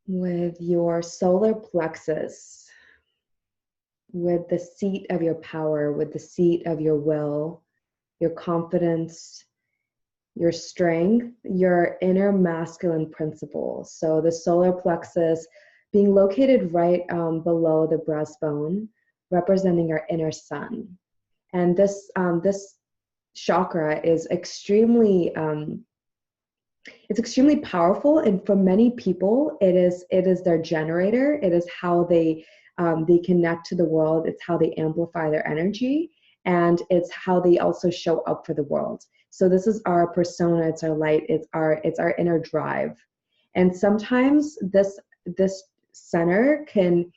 with your solar plexus, with the seat of your power, with the seat of your will, your confidence, your strength, your inner masculine principle. So the solar plexus being located right below the breastbone, representing our inner sun. And this chakra is extremely it's extremely powerful, and for many people, it is their generator. It is how they connect to the world. It's how they amplify their energy, and it's how they also show up for the world. So this is our persona. It's our light. It's our inner drive. And sometimes this center can,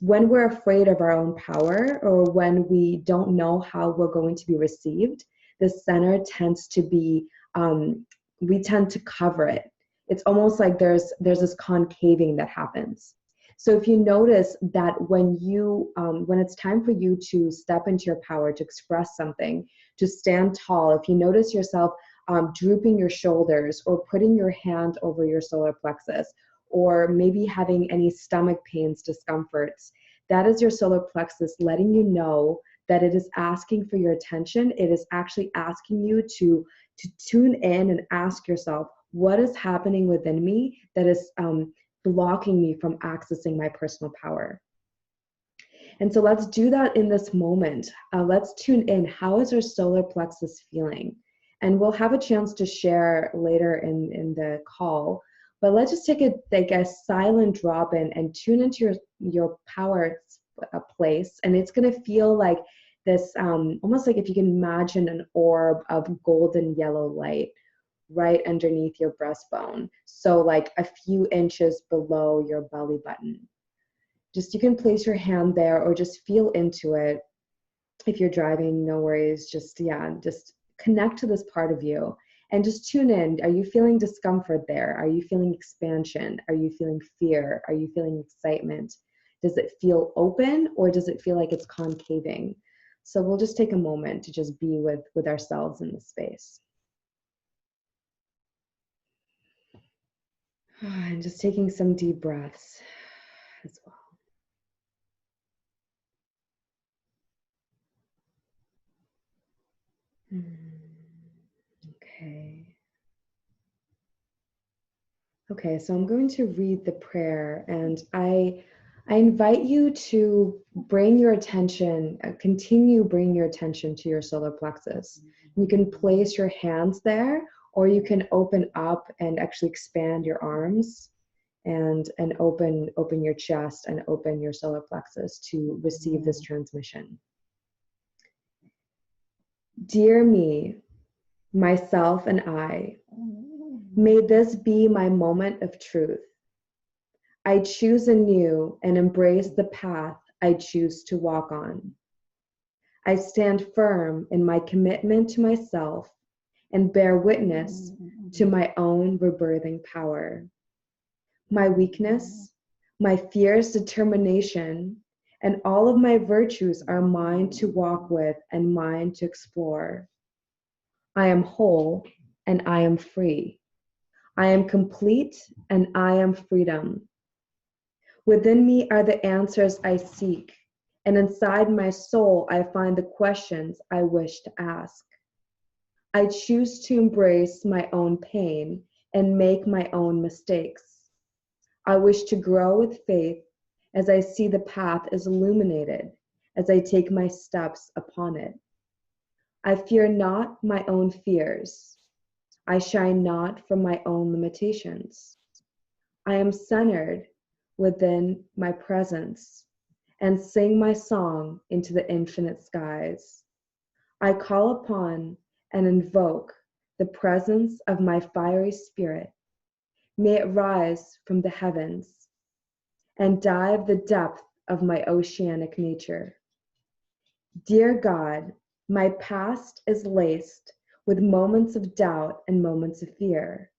when we're afraid of our own power or when we don't know how we're going to be received, the center tends to be we tend to cover it. It's almost like there's this concaving that happens. So if you notice that when it's time for you to step into your power, to express something, to stand tall, if you notice yourself drooping your shoulders or putting your hand over your solar plexus, or maybe having any stomach pains, discomforts, that is your solar plexus letting you know that it is asking for your attention. It is actually asking you to tune in and ask yourself, what is happening within me that is blocking me from accessing my personal power? And so let's do that in this moment. Let's tune in. How is our solar plexus feeling? And we'll have a chance to share later in the call. But let's just take a silent drop in and tune into your power place. And it's going to feel like this, almost like if you can imagine an orb of golden yellow light right underneath your breastbone. So like a few inches below your belly button. Just, you can place your hand there or just feel into it. If you're driving, no worries. Just connect to this part of you and just tune in. Are you feeling discomfort there? Are you feeling expansion? Are you feeling fear? Are you feeling excitement? Does it feel open or does it feel like it's concaving? So we'll just take a moment to just be with ourselves in this space. And just taking some deep breaths as well. Okay, so I'm going to read the prayer, and I invite you to bring your attention, continue bringing your attention to your solar plexus. You can place your hands there, or you can open up and actually expand your arms and open your chest and open your solar plexus to receive this transmission. Dear me, myself and I, may this be my moment of truth. I choose anew and embrace the path I choose to walk on. I stand firm in my commitment to myself and bear witness to my own rebirthing power. My weakness, my fierce determination, and all of my virtues are mine to walk with and mine to explore. I am whole and I am free. I am complete and I am freedom. Within me are the answers I seek, and inside my soul I find the questions I wish to ask. I choose to embrace my own pain and make my own mistakes. I wish to grow with faith as I see the path is illuminated, as I take my steps upon it. I fear not my own fears. I shine not from my own limitations. I am centered within my presence and sing my song into the infinite skies. I call upon and invoke the presence of my fiery spirit. May it rise from the heavens and dive the depth of my oceanic nature. Dear God, my past is laced with moments of doubt and moments of fear.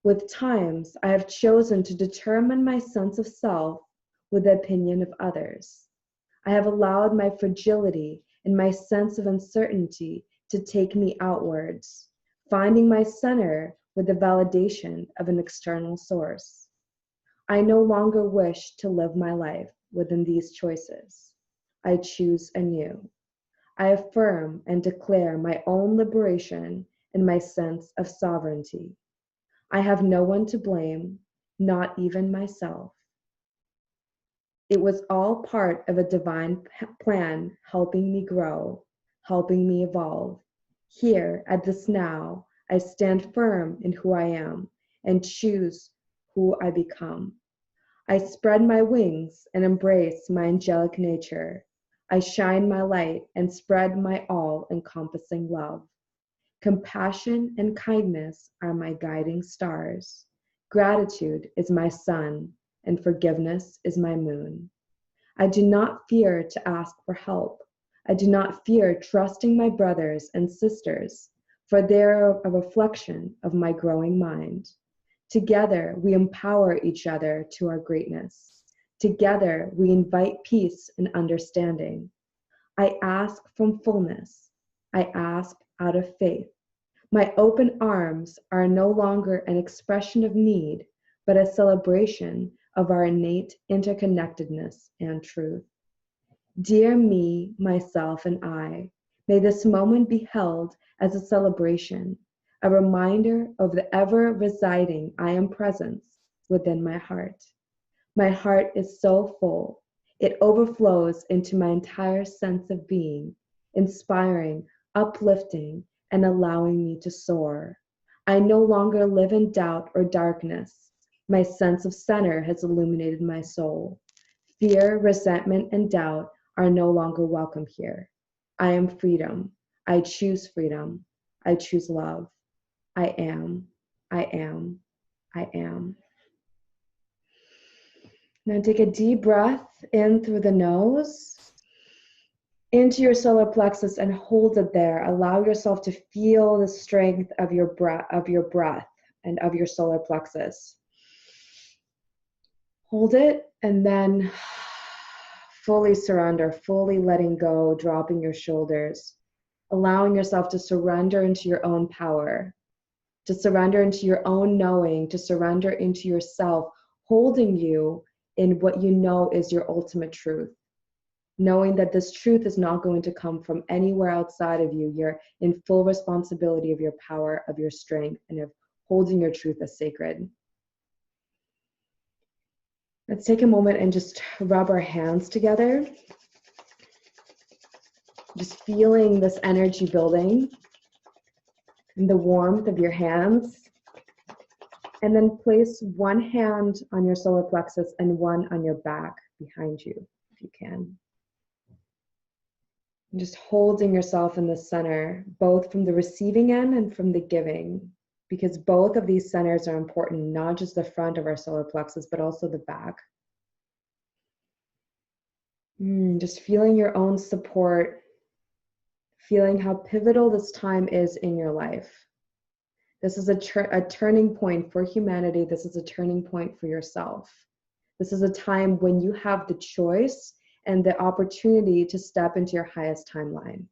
With times, I have chosen to determine my sense of self with the opinion of others. I have allowed my fragility and my sense of uncertainty to take me outwards, finding my center with the validation of an external source. I no longer wish to live my life within these choices. I choose anew. I affirm and declare my own liberation and my sense of sovereignty. I have no one to blame, not even myself. It was all part of a divine plan helping me grow, helping me evolve. Here, at this now, I stand firm in who I am and choose who I become. I spread my wings and embrace my angelic nature. I shine my light and spread my all-encompassing love. Compassion and kindness are my guiding stars. Gratitude is my sun, and forgiveness is my moon. I do not fear to ask for help. I do not fear trusting my brothers and sisters, for they are a reflection of my growing mind. Together, we empower each other to our greatness. Together, we invite peace and understanding. I ask from fullness. I ask out of faith. My open arms are no longer an expression of need, but a celebration of our innate interconnectedness and truth. Dear me, myself, and I, may this moment be held as a celebration, a reminder of the ever residing I am presence within my heart. My heart is so full, it overflows into my entire sense of being, inspiring, uplifting, and allowing me to soar. I no longer live in doubt or darkness. My sense of center has illuminated my soul. Fear, resentment, and doubt are no longer welcome here. I am freedom. I choose freedom. I choose love. I am. I am. I am. Now take a deep breath in through the nose, into your solar plexus, and hold it there. Allow yourself to feel the strength of your breath, and of your solar plexus. Hold it, and then fully surrender, fully letting go, dropping your shoulders, allowing yourself to surrender into your own power, to surrender into your own knowing, to surrender into yourself, holding you in what you know is your ultimate truth. Knowing that this truth is not going to come from anywhere outside of you. You're in full responsibility of your power, of your strength, and of holding your truth as sacred. Let's take a moment and just rub our hands together. Just feeling this energy building and the warmth of your hands. And then place one hand on your solar plexus and one on your back behind you, if you can. And just holding yourself in the center, both from the receiving end and from the giving, because both of these centers are important, not just the front of our solar plexus, but also the back. Just feeling your own support, feeling how pivotal this time is in your life. This is a turning point for humanity. This is a turning point for yourself. This is a time when you have the choice and the opportunity to step into your highest timeline.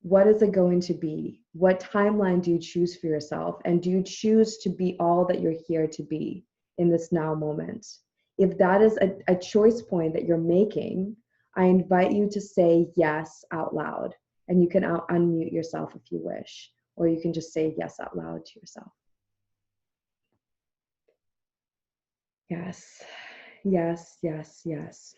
What is it going to be? What timeline do you choose for yourself? And do you choose to be all that you're here to be in this now moment? If that is a choice point that you're making, I invite you to say yes out loud. And you can unmute yourself if you wish, or you can just say yes out loud to yourself. Yes, yes, yes, yes.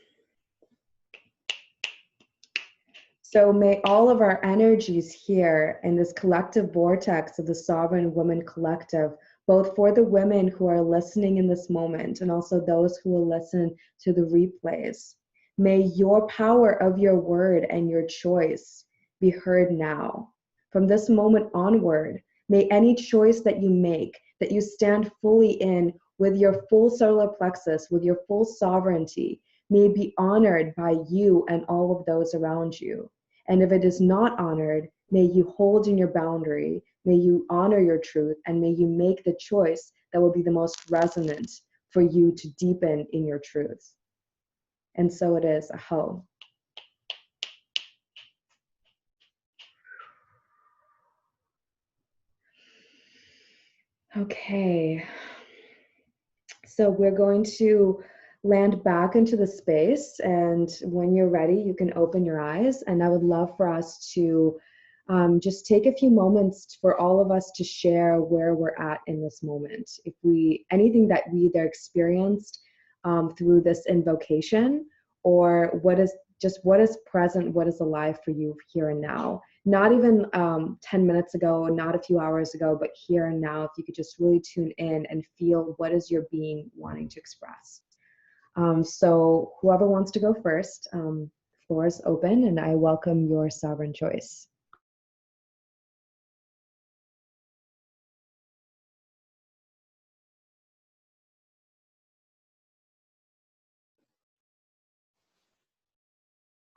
So may all of our energies here in this collective vortex of the Sovereign Woman Collective, both for the women who are listening in this moment and also those who will listen to the replays, may your power of your word and your choice be heard now. From this moment onward, may any choice that you make, that you stand fully in with your full solar plexus, with your full sovereignty, may be honored by you and all of those around you. And if it is not honored, may you hold in your boundary, may you honor your truth, and may you make the choice that will be the most resonant for you to deepen in your truth. And so it is. Aho. Okay. So we're going to land back into the space, and when you're ready, you can open your eyes. And I would love for us to just take a few moments for all of us to share where we're at in this moment. If anything that we either experienced through this invocation, or what is present, what is alive for you here and now. Not even 10 minutes ago, not a few hours ago, but here and now, if you could just really tune in and feel what is your being wanting to express. So whoever wants to go first, floor is open, and I welcome your sovereign choice.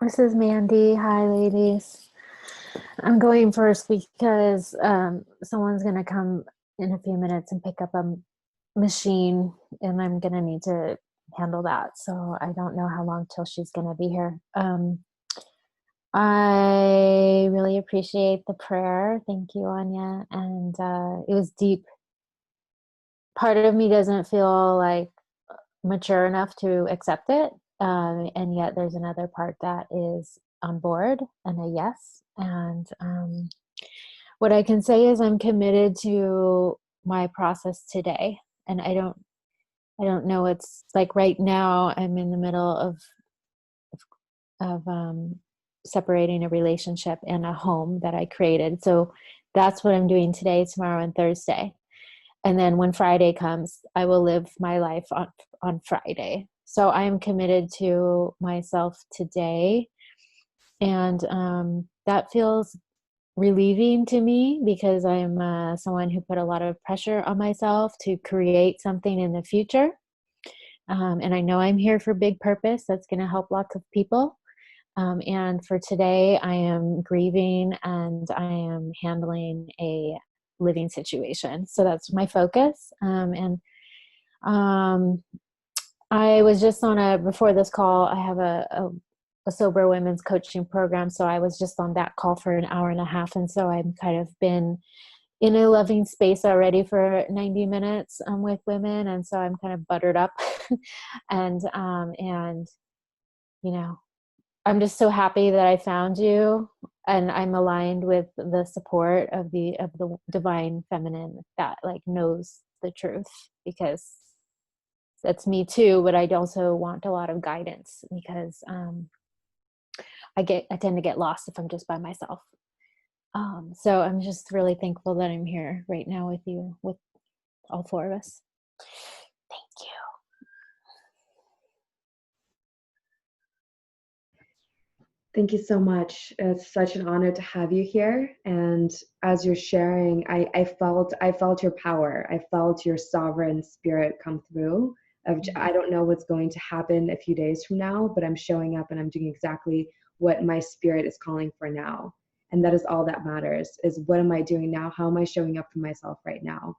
This is Mandy. Hi, ladies. I'm going first because someone's going to come in a few minutes and pick up a machine, and I'm going to need to handle that. So I don't know how long till she's going to be here. I really appreciate the prayer. Thank you, Anya. And it was deep. Part of me doesn't feel like mature enough to accept it. And yet there's another part that is on board and a yes. And what I can say is I'm committed to my process today. And I don't know, it's like right now I'm in the middle of separating a relationship and a home that I created. So that's what I'm doing today, tomorrow, and Thursday. And then when Friday comes, I will live my life on Friday. So I am committed to myself today. And that feels relieving to me because I'm someone who put a lot of pressure on myself to create something in the future. And I know I'm here for big purpose that's going to help lots of people. And for today, I am grieving and I am handling a living situation. So that's my focus. I was just before this call, I have a sober women's coaching program. So I was just on that call for an hour and a half. And so I've kind of been in a loving space already for 90 minutes with women. And so I'm kind of buttered up and, you know, I'm just so happy that I found you, and I'm aligned with the support of the divine feminine that like knows the truth, because that's me too. But I also want a lot of guidance because I tend to get lost if I'm just by myself. So I'm just really thankful that I'm here right now with you, with all four of us. Thank you. Thank you so much. It's such an honor to have you here. And as you're sharing, I felt your power. I felt your sovereign spirit come through. I don't know what's going to happen a few days from now, but I'm showing up and I'm doing exactly what my spirit is calling for now. And that is all that matters, is what am I doing now? How am I showing up for myself right now?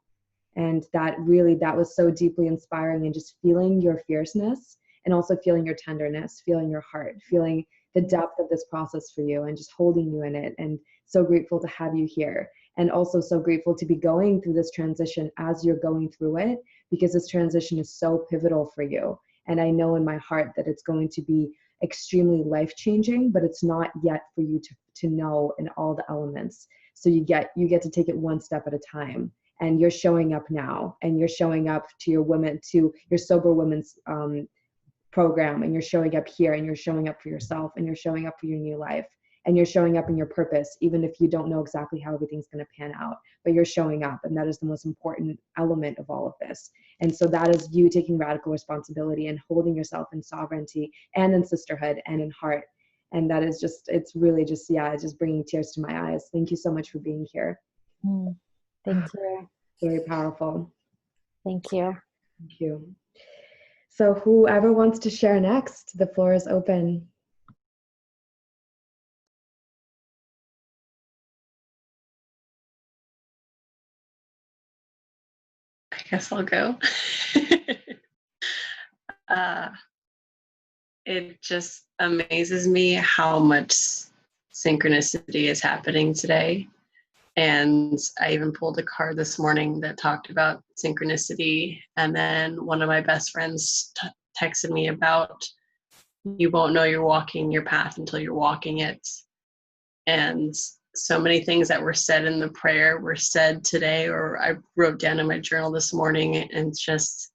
And that was so deeply inspiring, and just feeling your fierceness and also feeling your tenderness, feeling your heart, feeling the depth of this process for you, and just holding you in it. And so grateful to have you here, and also so grateful to be going through this transition as you're going through it, because this transition is so pivotal for you. And I know in my heart that it's going to be extremely life-changing, but it's not yet for you to know in all the elements. So you get to take it one step at a time. And you're showing up now, and you're showing up to your sober women's program, and you're showing up here, and you're showing up for yourself, and you're showing up for your new life, and you're showing up in your purpose, even if you don't know exactly how everything's going to pan out, but you're showing up. And that is the most important element of all of this. And so that is you taking radical responsibility and holding yourself in sovereignty and in sisterhood and in heart. And that is it's really just, yeah, it's just bringing tears to my eyes. Thank you so much for being here. Thank you. Very powerful. Thank you. Thank you. So whoever wants to share next, the floor is open. I guess I'll go. It just amazes me how much synchronicity is happening today. And I even pulled a card this morning that talked about synchronicity. And then one of my best friends texted me about, you won't know you're walking your path until you're walking it. And so many things that were said in the prayer were said today, or I wrote down in my journal this morning. And it's just,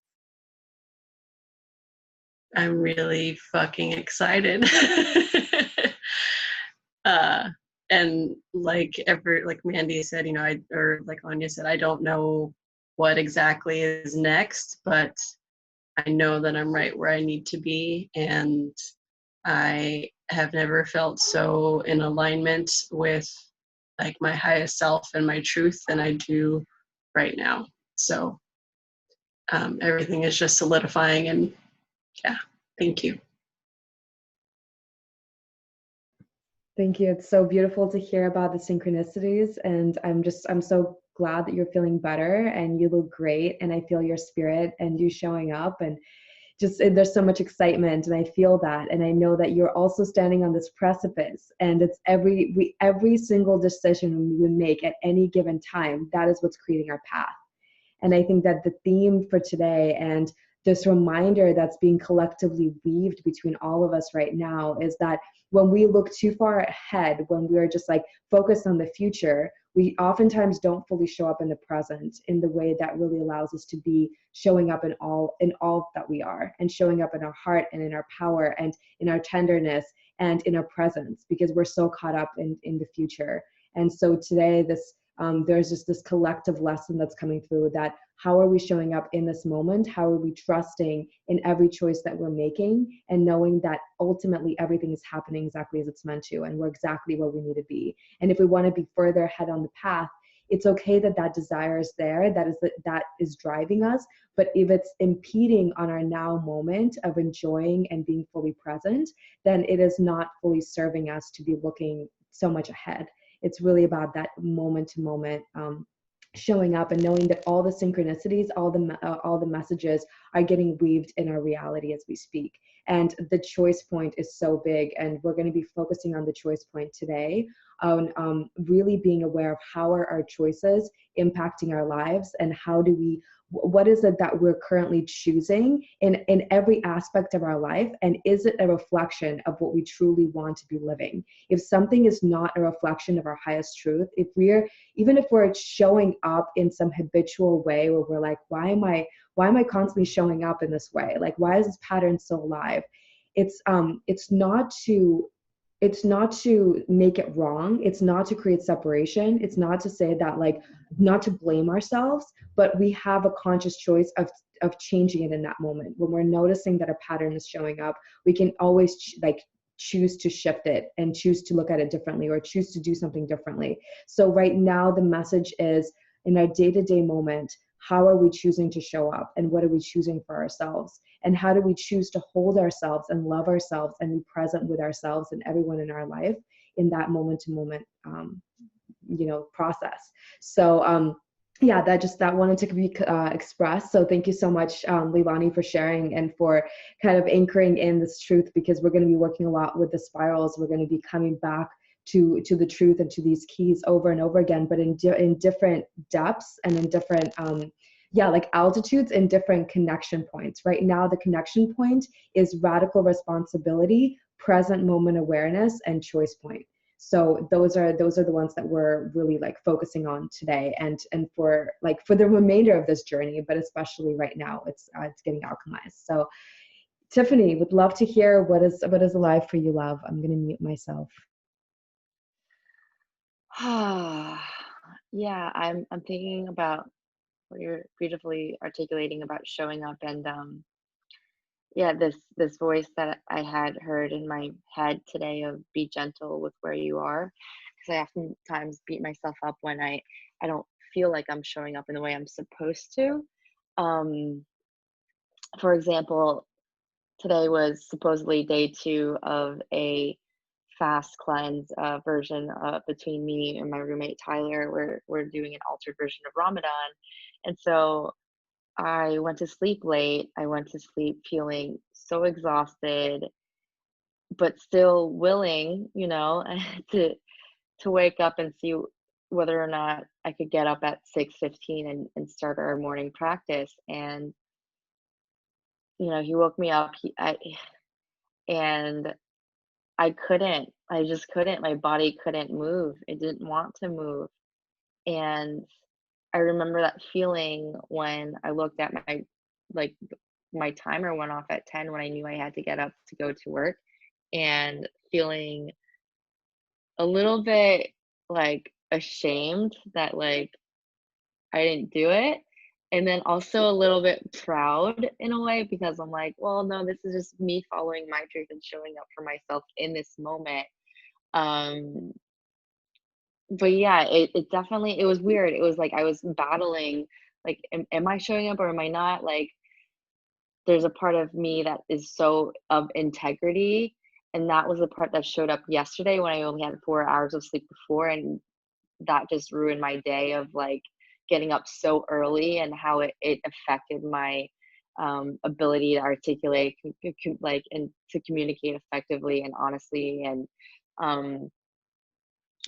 I'm really fucking excited. And like Mandy said, or like Anya said, I don't know what exactly is next, but I know that I'm right where I need to be. And I have never felt so in alignment with like my highest self and my truth than I do right now. So everything is just solidifying, and yeah, thank you. Thank you. It's so beautiful to hear about the synchronicities, and I'm so glad that you're feeling better and you look great, and I feel your spirit and you showing up, and just there's so much excitement, and I feel that, and I know that you're also standing on this precipice, and it's every single decision we make at any given time, that is what's creating our path. And I think that the theme for today and this reminder that's being collectively weaved between all of us right now is that when we look too far ahead, when we're just like focused on the future, we oftentimes don't fully show up in the present in the way that really allows us to be showing up in all that we are, and showing up in our heart and in our power and in our tenderness and in our presence, because we're so caught up in the future. And so today, there's just this collective lesson that's coming through, that how are we showing up in this moment? How are we trusting in every choice that we're making, and knowing that ultimately everything is happening exactly as it's meant to, and we're exactly where we need to be. And if we want to be further ahead on the path, it's okay that that desire is there, that is driving us. But if it's impeding on our now moment of enjoying and being fully present, then it is not fully serving us to be looking so much ahead. It's really about that moment to moment showing up, and knowing that all the synchronicities, all the messages are getting weaved in our reality as we speak. And the choice point is so big, and we're going to be focusing on the choice point today, on really being aware of how are our choices impacting our lives, and what is it that we're currently choosing in every aspect of our life, and is it a reflection of what we truly want to be living? If something is not a reflection of our highest truth, even if we're showing up in some habitual way where we're like, why am I constantly showing up in this way? Like, why is this pattern so alive? It's not to make it wrong. It's not to create separation. It's not to say that, like, not to blame ourselves, but we have a conscious choice of changing it in that moment. When we're noticing that a pattern is showing up, we can always choose to shift it and choose to look at it differently, or choose to do something differently. So right now, the message is, in our day-to-day moment, how are we choosing to show up, and what are we choosing for ourselves? And how do we choose to hold ourselves and love ourselves and be present with ourselves and everyone in our life in that moment to moment process. So yeah, that wanted to be expressed. So thank you so much, Leilani, for sharing and for kind of anchoring in this truth, because we're going to be working a lot with the spirals. We're going to be coming back to the truth and to these keys over and over again, but in different depths and in different altitudes and different connection points. Right now, the connection point is radical responsibility, present moment awareness, and choice point. So those are the ones that we're really like focusing on today, and for the remainder of this journey, but especially right now, it's getting alchemized. So Tiffany, would love to hear what is alive for you, love. I'm going to mute myself. Yeah, I'm thinking about what you're beautifully articulating about showing up, and yeah, this voice that I had heard in my head today of be gentle with where you are, because I oftentimes beat myself up when I don't feel like I'm showing up in the way I'm supposed to. For example, today was supposedly day 2 of a fast cleanse version between me and my roommate Tyler. We're doing an altered version of Ramadan, and so I went to sleep late. I went to sleep feeling so exhausted, but still willing, to wake up and see whether or not I could get up at 6:15 and start our morning practice. And he woke me up. And I couldn't. I just couldn't. My body couldn't move. It didn't want to move. And I remember that feeling when I looked at like my timer went off at 10 when I knew I had to get up to go to work, and feeling a little bit like ashamed that like I didn't do it. And then also a little bit proud in a way, because I'm like, well, no, this is just me following my truth and showing up for myself in this moment. Um, but yeah, it definitely, it was weird. It was like I was battling, like, am I showing up or am I not? Like, there's a part of me that is so of integrity. And that was the part that showed up yesterday when I only had 4 hours of sleep before. And that just ruined my day of like getting up so early, and how it affected my ability to articulate, like, and to communicate effectively and honestly. And um,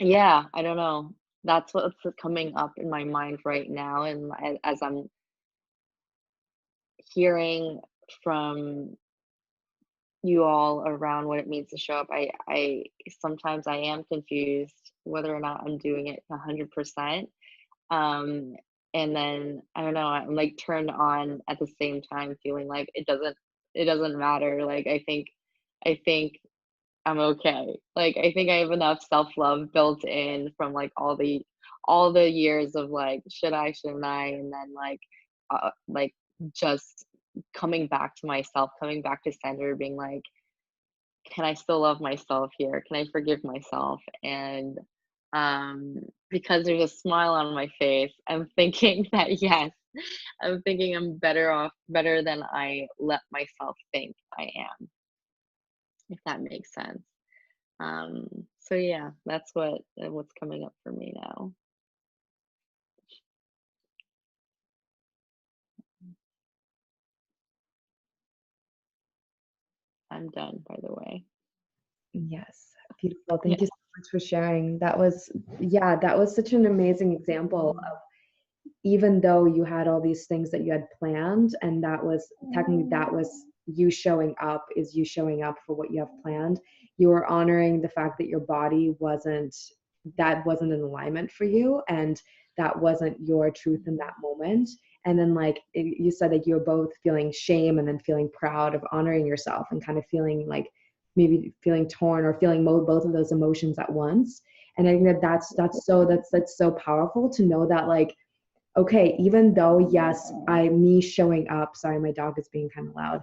yeah, I don't know. That's what's coming up in my mind right now. And as I'm hearing from you all around what it means to show up, I sometimes I am confused whether or not I'm doing it 100%. Um, and then I don't know, I'm like turned on at the same time, feeling like it doesn't matter. Like I think I'm okay. Like I think I have enough self-love built in from like all the years of like shouldn't I, and then like just coming back to myself, coming back to center, being like, can I still love myself here? Can I forgive myself? And um, because there's a smile on my face, I'm thinking that yes, I'm thinking I'm better off, better than I let myself think I am, if that makes sense. Um, so yeah, that's what's coming up for me now. I'm done, by the way. Yes, beautiful. Yeah. Thank you so much for sharing. That was, yeah, that was such an amazing example of, even though you had all these things that you had planned, and that was technically, that was you showing up, is you showing up for what you have planned. You were honoring the fact that your body wasn't in alignment for you, and that wasn't your truth in that moment. And then like you said, that you're both feeling shame and then feeling proud of honoring yourself, and kind of feeling like maybe feeling torn, or feeling both of those emotions at once. And I think that that's so powerful to know that, like, okay, even though, yes, me showing up, sorry, my dog is being kind of loud.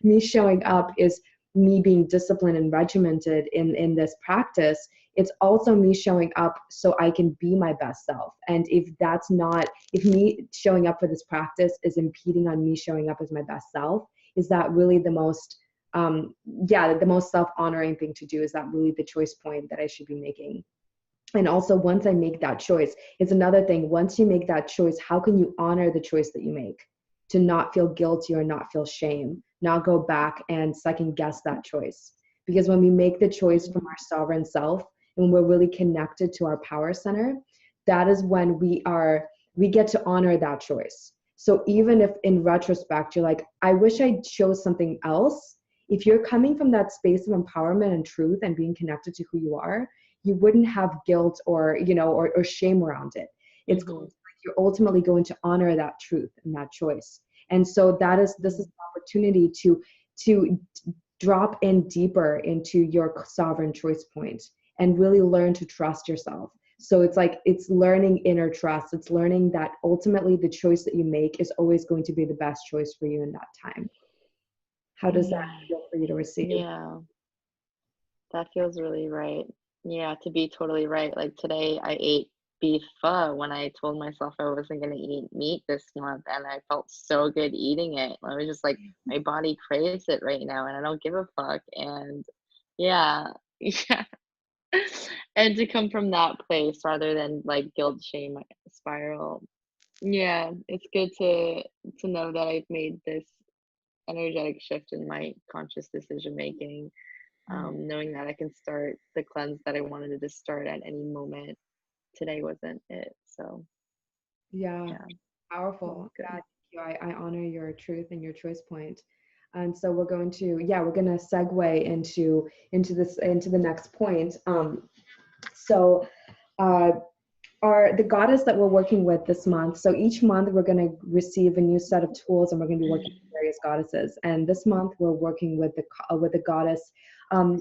Me showing up is me being disciplined and regimented in this practice. It's also me showing up so I can be my best self. And if me showing up for this practice is impeding on me showing up as my best self, is that really the most, the most self-honoring thing to do? Is that really the choice point that I should be making? And also, once I make that choice, it's another thing. Once you make that choice, how can you honor the choice that you make, to not feel guilty or not feel shame, not go back and second guess that choice? Because when we make the choice from our sovereign self, and we're really connected to our power center, that is when we get to honor that choice. So even if in retrospect you're like, I wish I chose something else, if you're coming from that space of empowerment and truth and being connected to who you are, you wouldn't have guilt or or shame around it. It's Hmm. you're ultimately going to honor that truth and that choice. And so this is an opportunity to drop in deeper into your sovereign choice point, and really learn to trust yourself. So it's like, it's learning inner trust. It's learning that ultimately the choice that you make is always going to be the best choice for you in that time. How does that feel for you to receive? Yeah, that feels really right. Yeah, to be totally right. Like today, I ate beef pho when I told myself I wasn't going to eat meat this month, and I felt so good eating it. I was just like, my body craves it right now, and I don't give a fuck. And yeah, yeah. And to come from that place rather than like guilt, shame spiral. Yeah, it's good to know that I've made this energetic shift in my conscious decision making, knowing that I can start the cleanse that I wanted to start at any moment. today wasn't it. So Yeah, yeah, that was powerful. good. Yeah, thank you. I honor your truth and your choice point. And so we're going to, yeah, we're going to segue into the next point. So uh, the goddess that we're working with this month. So each month we're going to receive a new set of tools, and we're going to be working with various goddesses. And this month we're working with the goddess.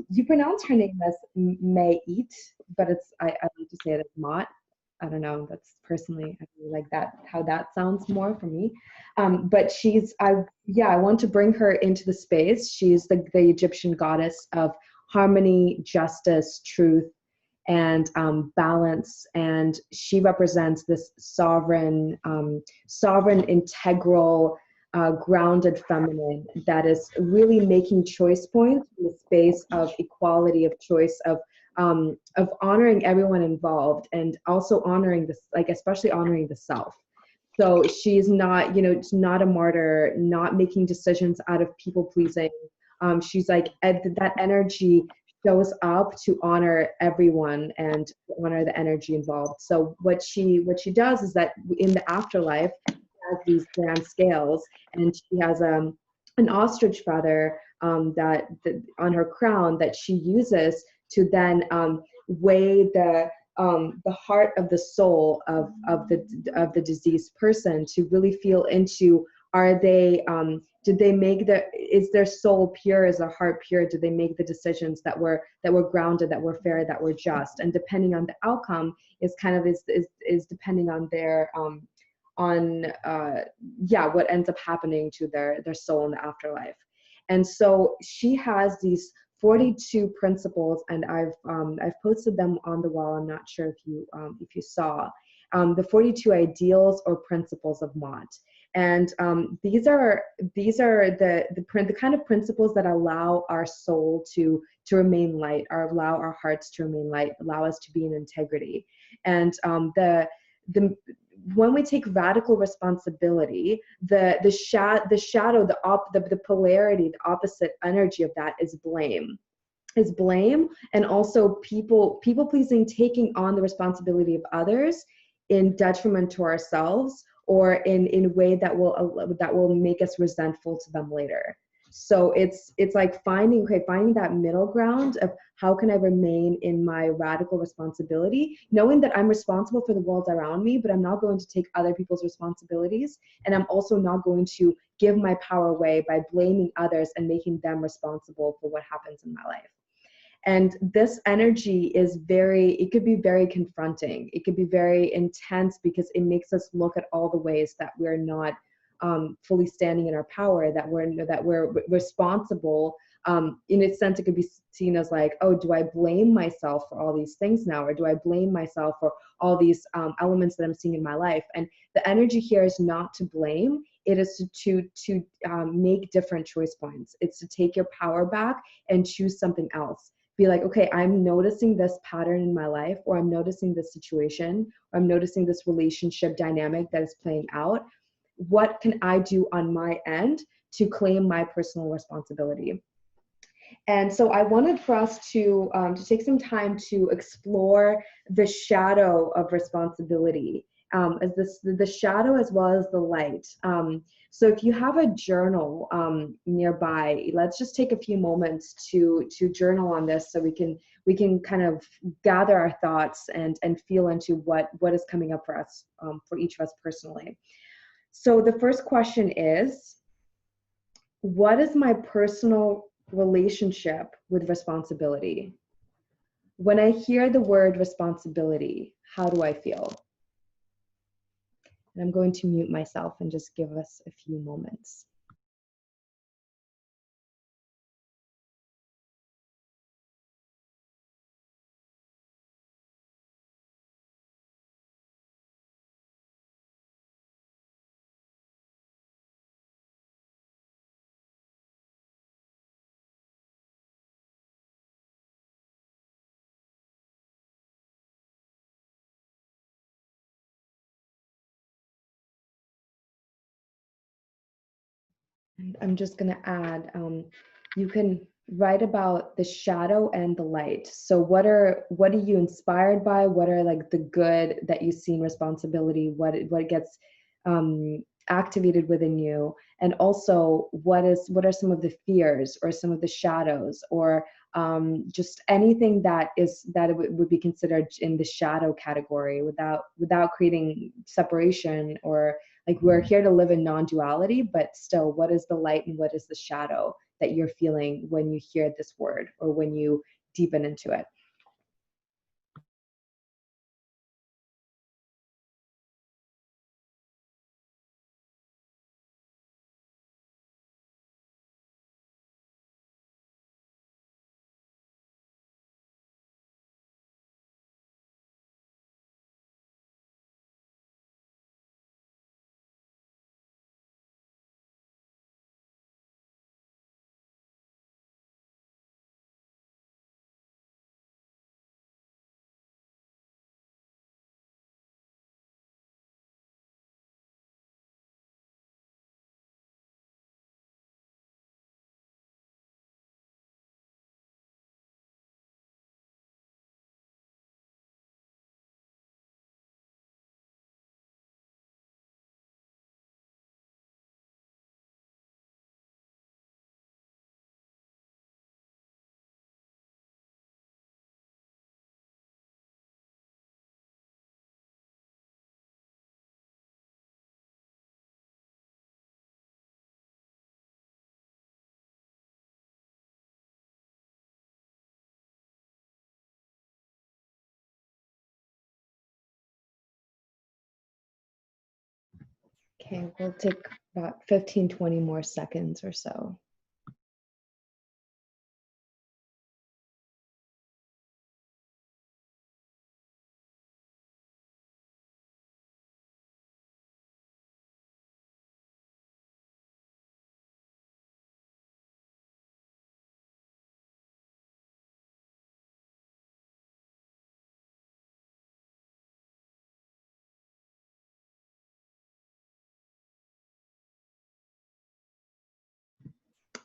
You pronounce her name as Mayit, but I like to say it as Mot. I don't know. That's personally, I really like that, how that sounds more for me. But I want to bring her into the space. She's the Egyptian goddess of harmony, justice, truth, and balance. And she represents this sovereign, integral, grounded feminine that is really making choice points in the space of equality of choice, of honoring everyone involved, and also honoring this, like especially honoring the self. So she's not, not a martyr, not making decisions out of people pleasing. She's like that energy shows up to honor everyone and to honor the energy involved. So what she does is that in the afterlife, she has these grand scales, and she has an ostrich feather that on her crown that she uses to then weigh the heart of the soul of the deceased person, to really feel into, are they did they make is their soul pure, is their heart pure, did they make the decisions that were grounded, that were fair, that were just? And depending on the outcome is kind of is depending on their on what ends up happening to their soul in the afterlife. And so she has these 42 principles, and I've posted them on the wall. I'm not sure if you saw the 42 ideals or principles of Mott. And these are the kind of principles that allow our soul to remain light, or allow our hearts to remain light, allow us to be in integrity. And the when we take radical responsibility, the shadow, the polarity, the opposite energy of that is blame. And also people pleasing, taking on the responsibility of others in detriment to ourselves, or in a way that will make us resentful to them later. So it's like finding that middle ground of how can I remain in my radical responsibility, knowing that I'm responsible for the world around me, but I'm not going to take other people's responsibilities, and I'm also not going to give my power away by blaming others and making them responsible for what happens in my life. And this energy it could be very confronting. It could be very intense, because it makes us look at all the ways that we're not fully standing in our power, that we're responsible. In a sense, it could be seen as like, oh, do I blame myself for all these things now? Or do I blame myself for all these elements that I'm seeing in my life? And the energy here is not to blame. It is to make different choice points. It's to take your power back and choose something else. Be like, okay, I'm noticing this pattern in my life, or I'm noticing this situation, or I'm noticing this relationship dynamic that is playing out. What can I do on my end to claim my personal responsibility? And so I wanted for us to take some time to explore the shadow of responsibility, as the shadow as well as the light. So if you have a journal nearby, let's just take a few moments to journal on this, so we can kind of gather our thoughts and feel into what is coming up for us, for each of us personally. So the first question is, what is my personal relationship with responsibility? When I hear the word responsibility, how do I feel? And I'm going to mute myself and just give us a few moments. And I'm just going to add, you can write about the shadow and the light. So what are you inspired by? What are like the good that you see in responsibility? What gets activated within you? And also what are some of the fears or some of the shadows, or just anything that would be considered in the shadow category, without creating separation, or like, we're here to live in non-duality, but still, what is the light and what is the shadow that you're feeling when you hear this word or when you deepen into it? Okay, we'll take about 15-20 more seconds or so.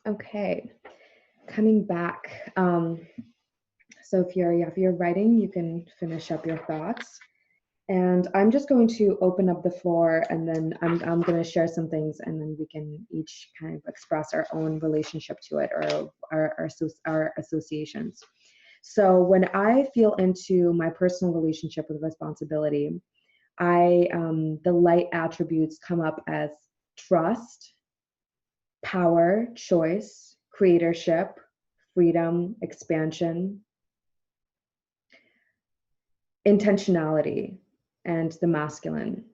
Okay, coming back. So if you're writing, you can finish up your thoughts. And I'm just going to open up the floor, and then I'm going to share some things, and then we can each kind of express our own relationship to it, or our associations. So when I feel into my personal relationship with responsibility, the light attributes come up as trust, power, choice, creatorship, freedom, expansion, intentionality, and the masculine.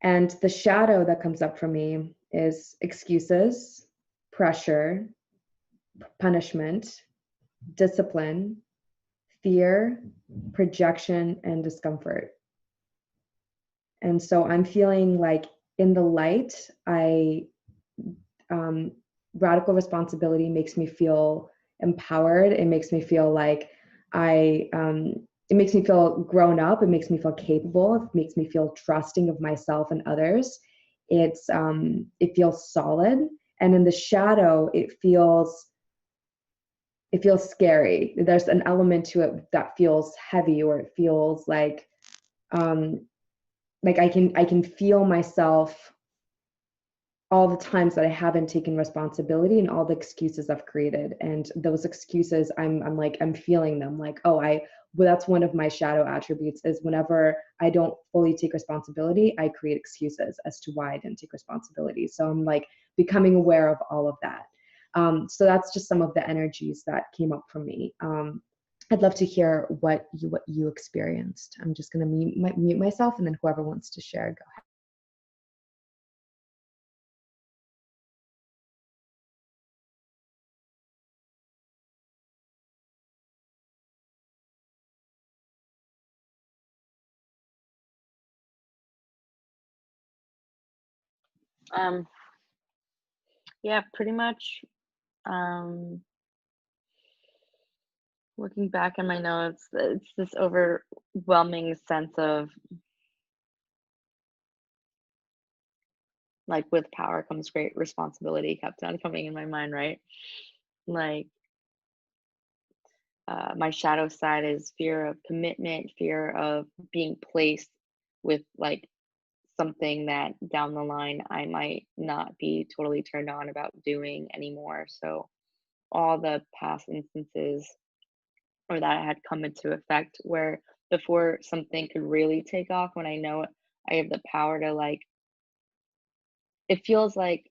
And the shadow that comes up for me is excuses, pressure, punishment, discipline, fear, projection, and discomfort. And so I'm feeling like in the light, radical responsibility makes me feel empowered. It makes me feel like it makes me feel grown up. It makes me feel capable. It makes me feel trusting of myself and others. It feels solid. And in the shadow, it feels scary. There's an element to it that feels heavy, or it feels like I can feel myself, all the times that I haven't taken responsibility and all the excuses I've created. And those excuses, I'm feeling them like, well, that's one of my shadow attributes, is whenever I don't fully take responsibility, I create excuses as to why I didn't take responsibility. So I'm like becoming aware of all of that. So that's just some of the energies that came up for me. I'd love to hear what you experienced. I'm just going to mute myself, and then whoever wants to share, go ahead. Yeah, pretty much. Looking back in my notes, it's this overwhelming sense of like, with power comes great responsibility, kept on coming in my mind, right? like my shadow side is fear of commitment, fear of being placed with like something that down the line I might not be totally turned on about doing anymore. So all the past instances or that had come into effect where before something could really take off, when I know I have the power to like, it feels like,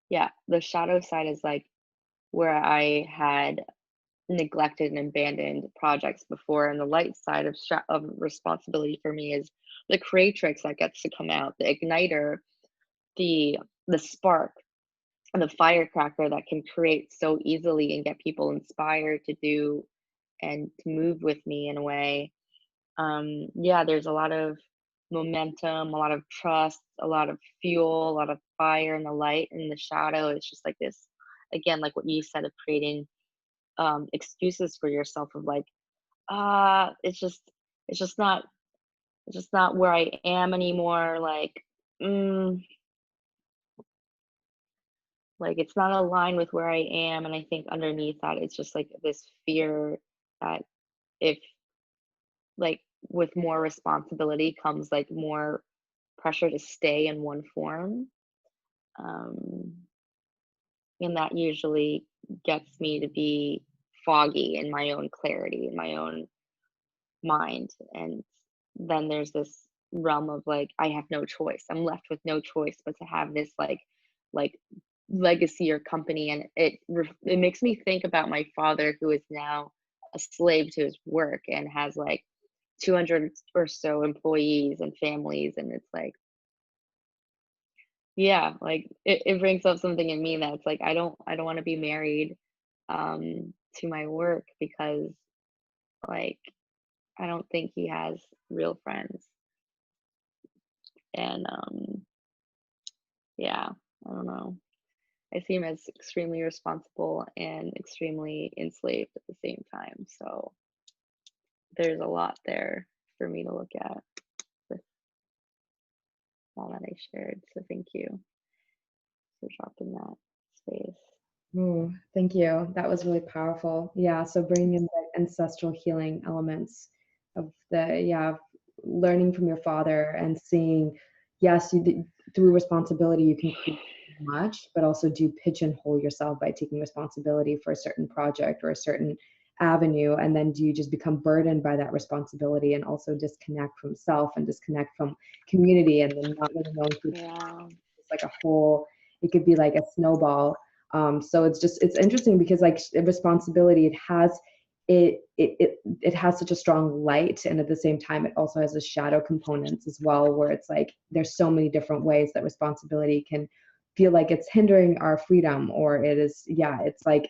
yeah, the shadow side is like where I had neglected and abandoned projects before, and the light side of responsibility for me is the creatrix that gets to come out, the igniter, the spark, and the firecracker that can create so easily and get people inspired to do and to move with me in a way. Yeah, there's a lot of momentum, a lot of trust, a lot of fuel, a lot of fire in the light, and the shadow. It's just like this, again, like what you said of creating excuses for yourself of like, it's just not, it's just not where I am anymore. Mm, like it's not aligned with where I am. And I think underneath that, it's just like this fear that if like with more responsibility comes like more pressure to stay in one form. Um, and that usually gets me to be foggy in my own clarity, in my own mind. And then there's this realm of like, I have no choice. I'm left with no choice but to have this like legacy or company. And it makes me think about my father, who is now a slave to his work and has like 200 or so employees and families. And it's like, yeah, like it brings up something in me that's like I don't want to be married to my work because like I don't think he has real friends. And yeah, I don't know. I see him as extremely responsible and extremely enslaved at the same time. So there's a lot there for me to look at with all that I shared. So thank you for dropping that space. Ooh, thank you. That was really powerful. Yeah, so bringing in the ancestral healing elements of learning from your father and seeing, yes, through responsibility, you can create much, but also do pigeonhole yourself by taking responsibility for a certain project or a certain avenue. And then do you just become burdened by that responsibility and also disconnect from self and disconnect from community and then not really knowing who Yeah. it's like a whole, it could be like a snowball. So it's interesting because like responsibility, it has such a strong light, and at the same time it also has a shadow components as well, where it's like there's so many different ways that responsibility can feel like it's hindering our freedom, or it's like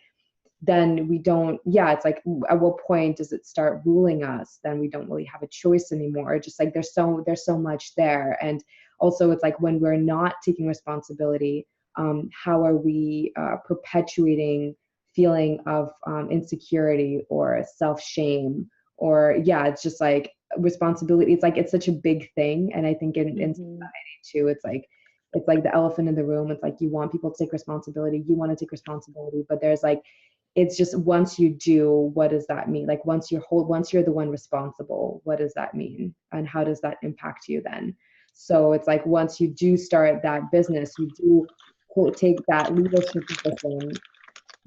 then we don't, it's like at what point does it start ruling us? Then we don't really have a choice anymore. Just like there's so much there. And also it's like when we're not taking responsibility, how are we perpetuating feeling of insecurity or self-shame, or it's just like responsibility. It's like it's such a big thing. And I think in society too, it's like the elephant in the room. It's like you want people to take responsibility, you want to take responsibility, but there's like, it's just once you do, what does that mean? Like once you're the one responsible, what does that mean? And how does that impact you then? So it's like once you do start that business, you do take that leadership position,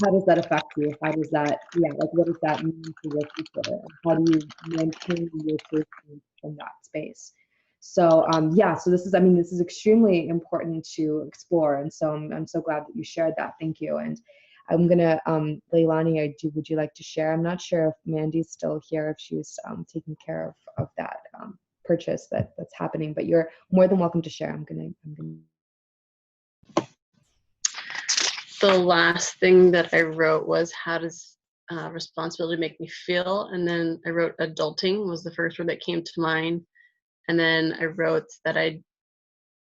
how does that affect you? How does that, like what does that mean for your future? How do you maintain your safety in that space? So so this is extremely important to explore. And so I'm so glad that you shared that. Thank you. And I'm gonna, Leilani, would you like to share? I'm not sure if Mandy's still here, if she's taking care of that purchase that's happening, but you're more than welcome to share. I'm gonna. The last thing that I wrote was, how does responsibility make me feel? And then I wrote adulting was the first word that came to mind. And then I wrote that I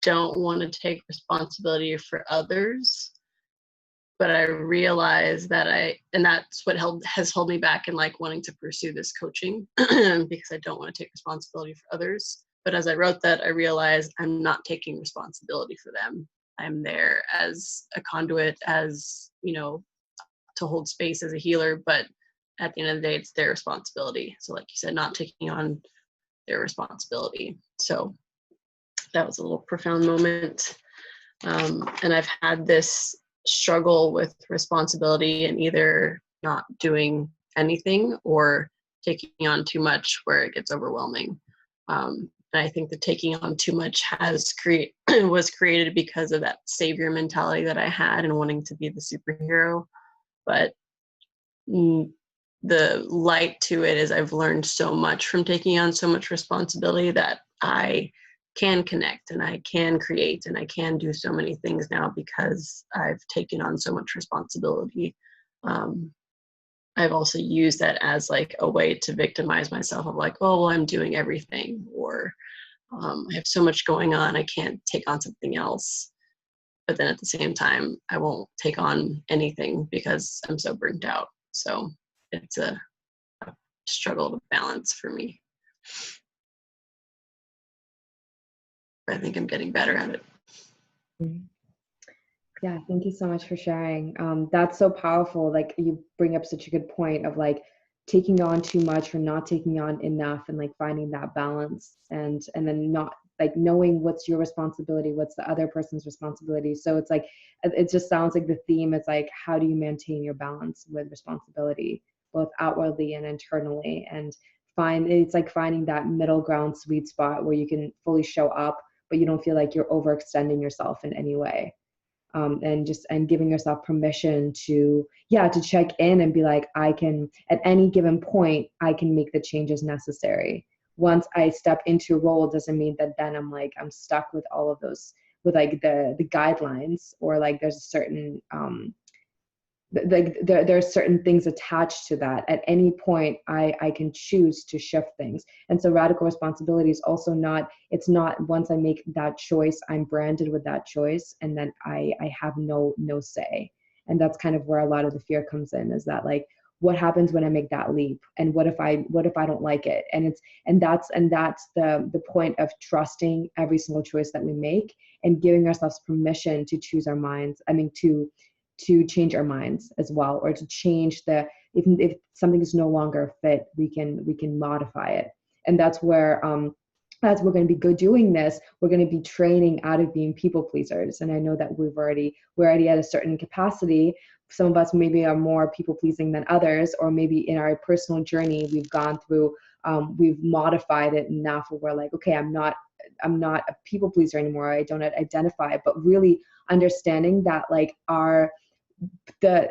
don't want to take responsibility for others, but I realized that and that's what has held me back in like wanting to pursue this coaching because I don't want to take responsibility for others. But as I wrote that, I realized I'm not taking responsibility for them. I'm there as a conduit, as, to hold space as a healer, but at the end of the day, it's their responsibility. So like you said, not taking on their responsibility. So that was a little profound moment. And I've had this struggle with responsibility and either not doing anything or taking on too much where it gets overwhelming. And I think the taking on too much was created because of that savior mentality that I had and wanting to be the superhero. But the light to it is I've learned so much from taking on so much responsibility that I can connect and I can create and I can do so many things now because I've taken on so much responsibility. I've also used that as like a way to victimize myself of like, oh, well, I'm doing everything, or I have so much going on, I can't take on something else. But then at the same time, I won't take on anything because I'm so burnt out. So it's a struggle to balance for me. I think I'm getting better at it. Yeah, thank you so much for sharing. That's so powerful. Like you bring up such a good point of like taking on too much or not taking on enough, and like finding that balance, and then not like knowing what's your responsibility, what's the other person's responsibility. So it's like, it just sounds like the theme is like, how do you maintain your balance with responsibility, both outwardly and internally, and it's like finding that middle ground sweet spot where you can fully show up, but you don't feel like you're overextending yourself in any way. And giving yourself permission to check in and be like, I can, at any given point, I can make the changes necessary. Once I step into a role, doesn't mean that then I'm stuck with all of those, with like the guidelines, or like there's a certain there are certain things attached to that. At any point, I can choose to shift things. And so radical responsibility is also not, it's not once I make that choice, I'm branded with that choice, and then I have no say. And that's kind of where a lot of the fear comes in, is that like, what happens when I make that leap? And what if I don't like it? And that's the point of trusting every single choice that we make, and giving ourselves permission to choose our minds. To change our minds as well, or to change if something is no longer a fit, we can modify it. And that's where as we're going to be doing this, we're going to be training out of being people pleasers. And I know that we're already at a certain capacity. Some of us maybe are more people pleasing than others, or maybe in our personal journey we've gone through, we've modified it enough where we're like, okay, I'm not a people pleaser anymore. I don't identify. But really understanding that like the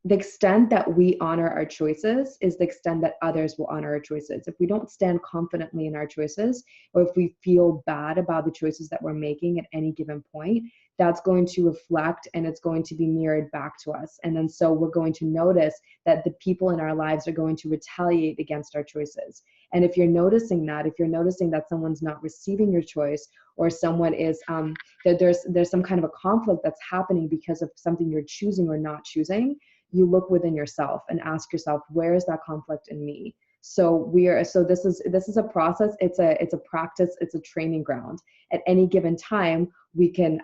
extent that we honor our choices is the extent that others will honor our choices. If we don't stand confidently in our choices, or if we feel bad about the choices that we're making at any given point, that's going to reflect, and it's going to be mirrored back to us. And then so we're going to notice that the people in our lives are going to retaliate against our choices. And if you're noticing that someone's not receiving your choice, or someone is that there's some kind of a conflict that's happening because of something you're choosing or not choosing, you look within yourself and ask yourself, where is that conflict in me? So this is a process. It's a practice. It's a training ground. At any given time, we can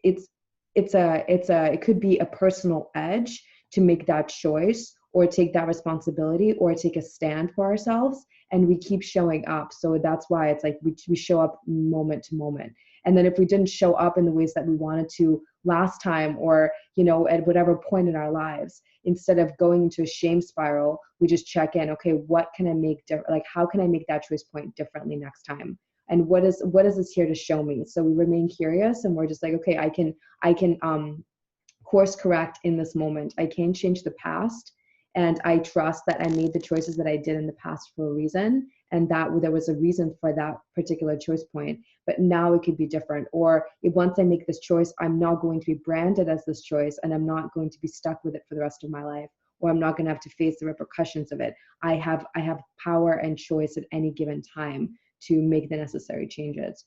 it could be a personal edge to make that choice, or take that responsibility, or take a stand for ourselves, and we keep showing up. So that's why it's like we show up moment to moment. And then if we didn't show up in the ways that we wanted to last time, or at whatever point in our lives, instead of going into a shame spiral, we just check in. Okay, what can I make different? Like, how can I make that choice point differently next time? And what is this here to show me? So we remain curious, and we're just like, okay, I can course correct in this moment. I can change the past, and I trust that I made the choices that I did in the past for a reason, and that there was a reason for that particular choice point. But now it could be different. Or if once I make this choice, I'm not going to be branded as this choice, and I'm not going to be stuck with it for the rest of my life, or I'm not going to have to face the repercussions of it. I have power and choice at any given time to make the necessary changes.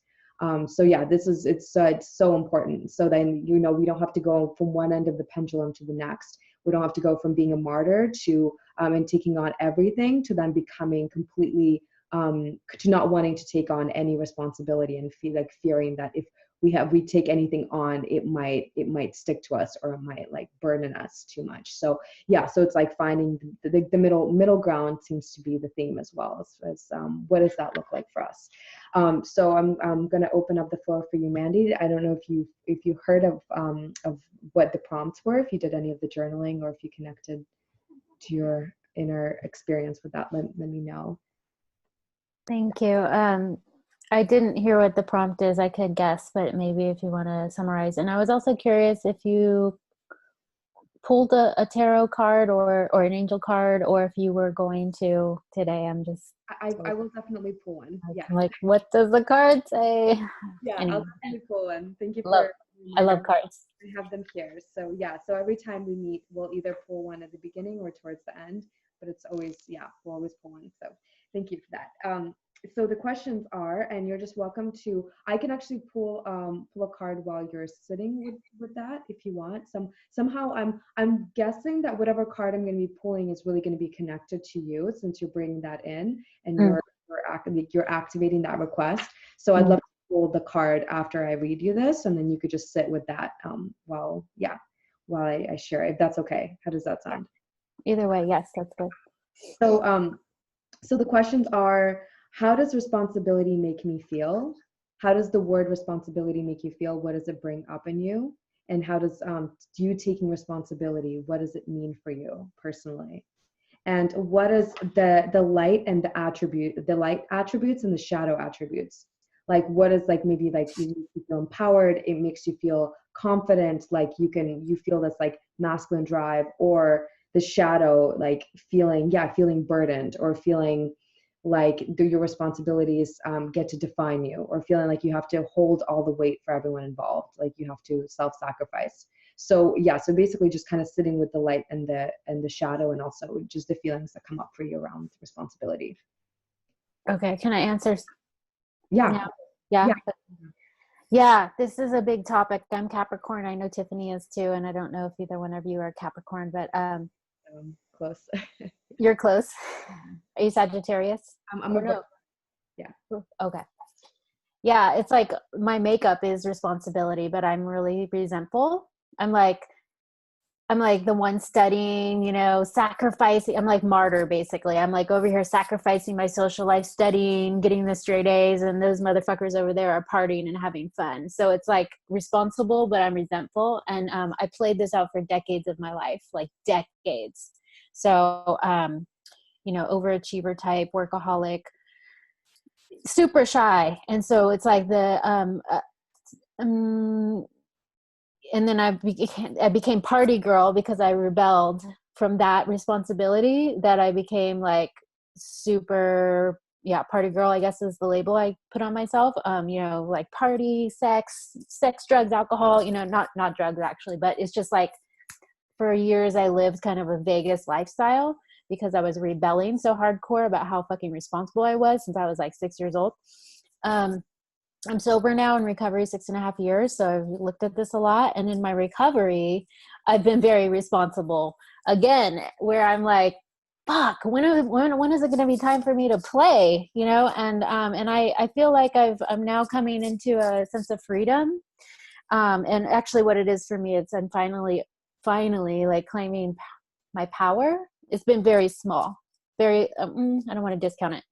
So yeah, it's so important. So then, we don't have to go from one end of the pendulum to the next. We don't have to go from being a martyr to and taking on everything, to then becoming completely to not wanting to take on any responsibility, and fearing that if we take anything on, it might stick to us, or it might like burden us too much. So yeah, so it's like finding the middle ground seems to be the theme as well as what does that look like for us. So I'm going to open up the floor for you, Mandy. I don't know if you heard of what the prompts were, if you did any of the journaling, or if you connected to your inner experience with that. Let me know. Thank you. I didn't hear what the prompt is. I could guess, but maybe if you want to summarize. And I was also curious if you pulled a tarot card or an angel card, or if you were going to today. I will definitely pull one. Yeah. Like, what does the card say? Yeah, Anyway. I'll definitely pull one. Thank you I love cards. I have them here. So yeah, so every time we meet, we'll either pull one at the beginning or towards the end, but it's always, yeah, we'll always pull one. So thank you for that. So the questions are, and you're just welcome to, I can actually pull a card while you're sitting with that if you want. Somehow I'm guessing that whatever card I'm going to be pulling is really going to be connected to you, since you're bringing that in and you're activating that request. So I'd love to pull the card after I read you this, and then you could just sit with that while I share, if that's okay. How does that sound? Either way, yes, that's good. So the questions are, how does responsibility make me feel? How does the word responsibility make you feel? What does it bring up in you? And how does you taking responsibility, what does it mean for you personally? And what is the light and the light attributes and the shadow attributes? Like, what is, like, maybe like it makes you feel empowered, it makes you feel confident, like you feel this like masculine drive, or the shadow, like feeling burdened, or feeling like your responsibilities get to define you, or feeling like you have to hold all the weight for everyone involved, like you have to self-sacrifice. So yeah, so basically just kind of sitting with the light and the shadow, and also just the feelings that come up for you around responsibility. Okay, can I answer? Yeah. Yeah, this is a big topic. I'm Capricorn. I know Tiffany is too, and I don't know if either one of you are Capricorn, but Close. you're close. Are you Sagittarius? I'm a no. Yeah. Okay. Yeah, it's like my makeup is responsibility, but I'm really resentful. I'm like the one studying, sacrificing. I'm like martyr, basically. I'm like over here sacrificing my social life, studying, getting the straight A's, and those motherfuckers over there are partying and having fun. So it's like responsible, but I'm resentful. And I played this out for decades of my life, like decades. So, overachiever type, workaholic, super shy. And so it's like and then I became party girl because I rebelled from that responsibility, that I became like super, party girl, I guess is the label I put on myself. Like party, sex, drugs, alcohol, not drugs actually, but it's just like for years I lived kind of a Vegas lifestyle because I was rebelling so hardcore about how fucking responsible I was since I was like 6 years old. I'm sober now, in recovery 6.5 years. So I've looked at this a lot. And in my recovery, I've been very responsible again, where I'm like, fuck, when is it going to be time for me to play? And I feel like I'm now coming into a sense of freedom. And actually what it is for me, it's I'm finally like claiming my power. It's been very small, very, I don't want to discount it.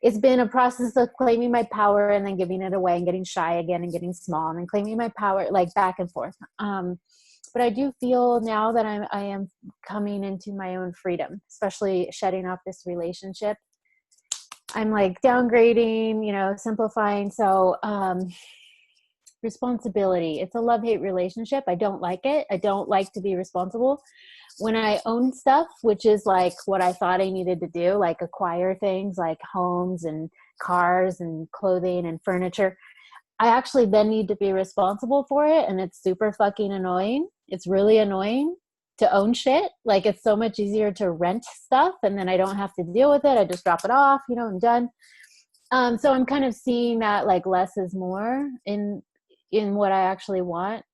It's been a process of claiming my power and then giving it away and getting shy again and getting small and then claiming my power, like back and forth. But I do feel now that I am coming into my own freedom, especially shedding off this relationship. I'm like downgrading, simplifying. So responsibility, it's a love-hate relationship. I don't like it. I don't like to be responsible. When I own stuff, which is like what I thought I needed to do, like acquire things like homes and cars and clothing and furniture, I actually then need to be responsible for it. And it's super fucking annoying. It's really annoying to own shit. Like it's so much easier to rent stuff and then I don't have to deal with it. I just drop it off, I'm done. So I'm kind of seeing that like less is more in what I actually want.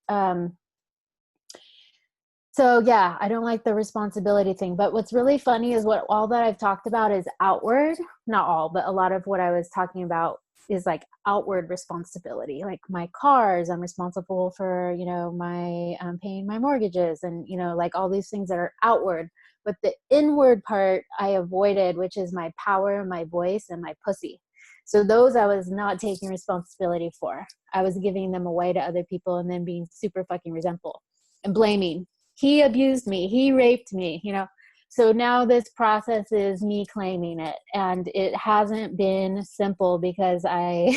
So yeah, I don't like the responsibility thing, but what's really funny is all that I've talked about is outward, not all, but a lot of what I was talking about is like outward responsibility. Like my cars, I'm responsible for, my paying my mortgages and, like all these things that are outward. But the inward part I avoided, which is my power, my voice, and my pussy. So those I was not taking responsibility for. I was giving them away to other people and then being super fucking resentful and blaming. He abused me. He raped me, So now this process is me claiming it. And it hasn't been simple because I'll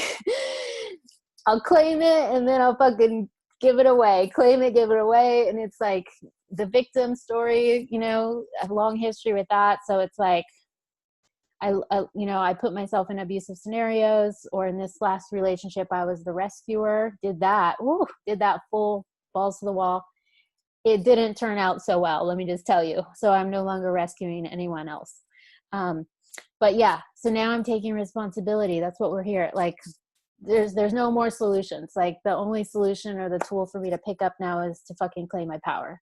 claim it and then I'll fucking give it away. Claim it, give it away. And it's like the victim story, a long history with that. So it's like, I put myself in abusive scenarios, or in this last relationship, I was the rescuer, did that full balls to the wall. It didn't turn out so well, let me just tell you. So I'm no longer rescuing anyone else. But yeah, so now I'm taking responsibility. That's what we're here. Like there's no more solutions. Like the only solution or the tool for me to pick up now is to fucking claim my power.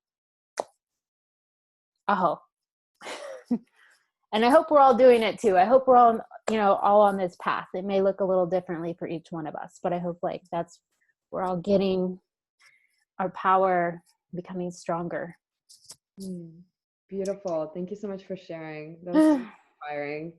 Aho. And I hope we're all doing it too. I hope we're all, all on this path. It may look a little differently for each one of us, but I hope we're all getting our power, becoming stronger. Beautiful. Thank you so much for sharing. That was so inspiring.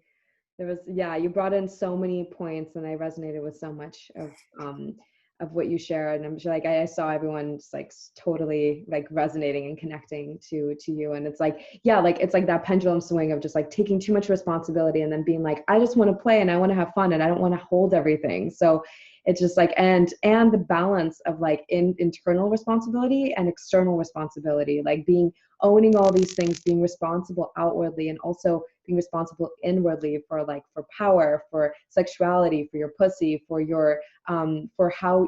You brought in so many points and I resonated with so much of what you shared. And I'm sure I saw everyone just totally resonating and connecting to you. And it's it's like that pendulum swing of just taking too much responsibility and then being I just want to play and I want to have fun and I don't want to hold everything. So it's just and the balance of internal responsibility and external responsibility, owning all these things, being responsible outwardly and also being responsible inwardly for power, for sexuality, for your pussy, for your for how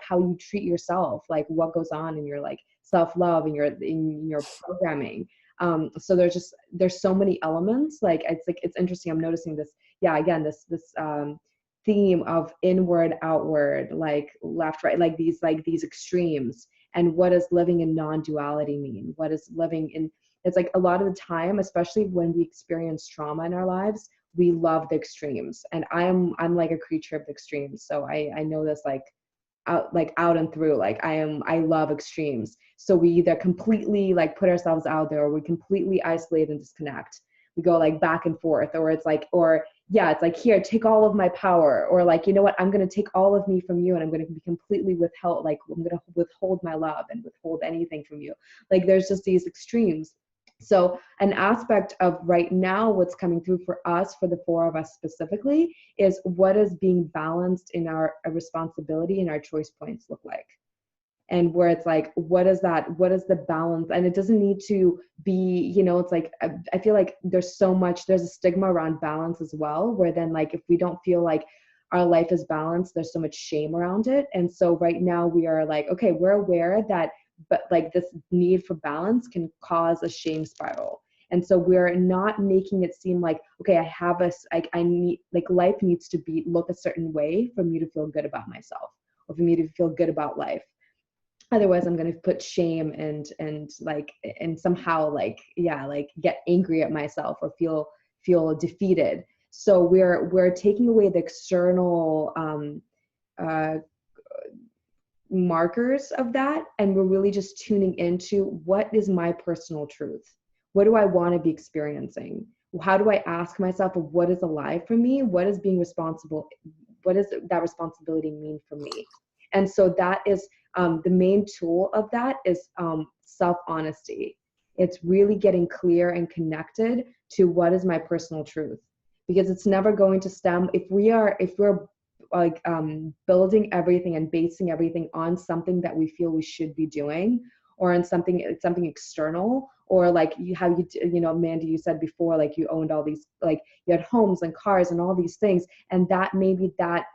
how you treat yourself, what goes on in your self-love and in your programming. So there's so many elements. It's interesting. I'm noticing this. Yeah, again, this theme of inward, outward, left, right, these extremes. And what does living in non-duality mean? What is living in, it's a lot of the time, especially when we experience trauma in our lives, we love the extremes. And I'm like a creature of the extremes. So I know this out and through, I love extremes. So we either completely put ourselves out there, or we completely isolate and disconnect. We go back and forth, or it's here, take all of my power, or you know what, I'm going to take all of me from you and I'm going to be completely withheld, I'm going to withhold my love and withhold anything from you. There's just these extremes. So an aspect of right now, what's coming through for us, for the four of us specifically, is what is being balanced in our responsibility and our choice points look like. And where it's what is the balance? And it doesn't need to be, I feel there's a stigma around balance as well, where then if we don't feel our life is balanced, there's so much shame around it. And so right now we are okay, we're aware that, but this need for balance can cause a shame spiral. And so we're not making it seem okay, I have I need, life needs to look a certain way for me to feel good about myself, or for me to feel good about life. Otherwise I'm going to put shame and somehow get angry at myself or feel defeated. So we're taking away the external markers of that, and we're really just tuning into what is my personal truth. What do I want to be experiencing? How do I ask myself of what is alive for me? What is being responsible? What does that responsibility mean for me? And so that is the main tool of that is self-honesty. It's really getting clear and connected to what is my personal truth, because it's never going to stem if we're building everything and basing everything on something that we feel we should be doing, or on something external, or Mandy, you said before, you owned all these, you had homes and cars and all these things, and that maybe that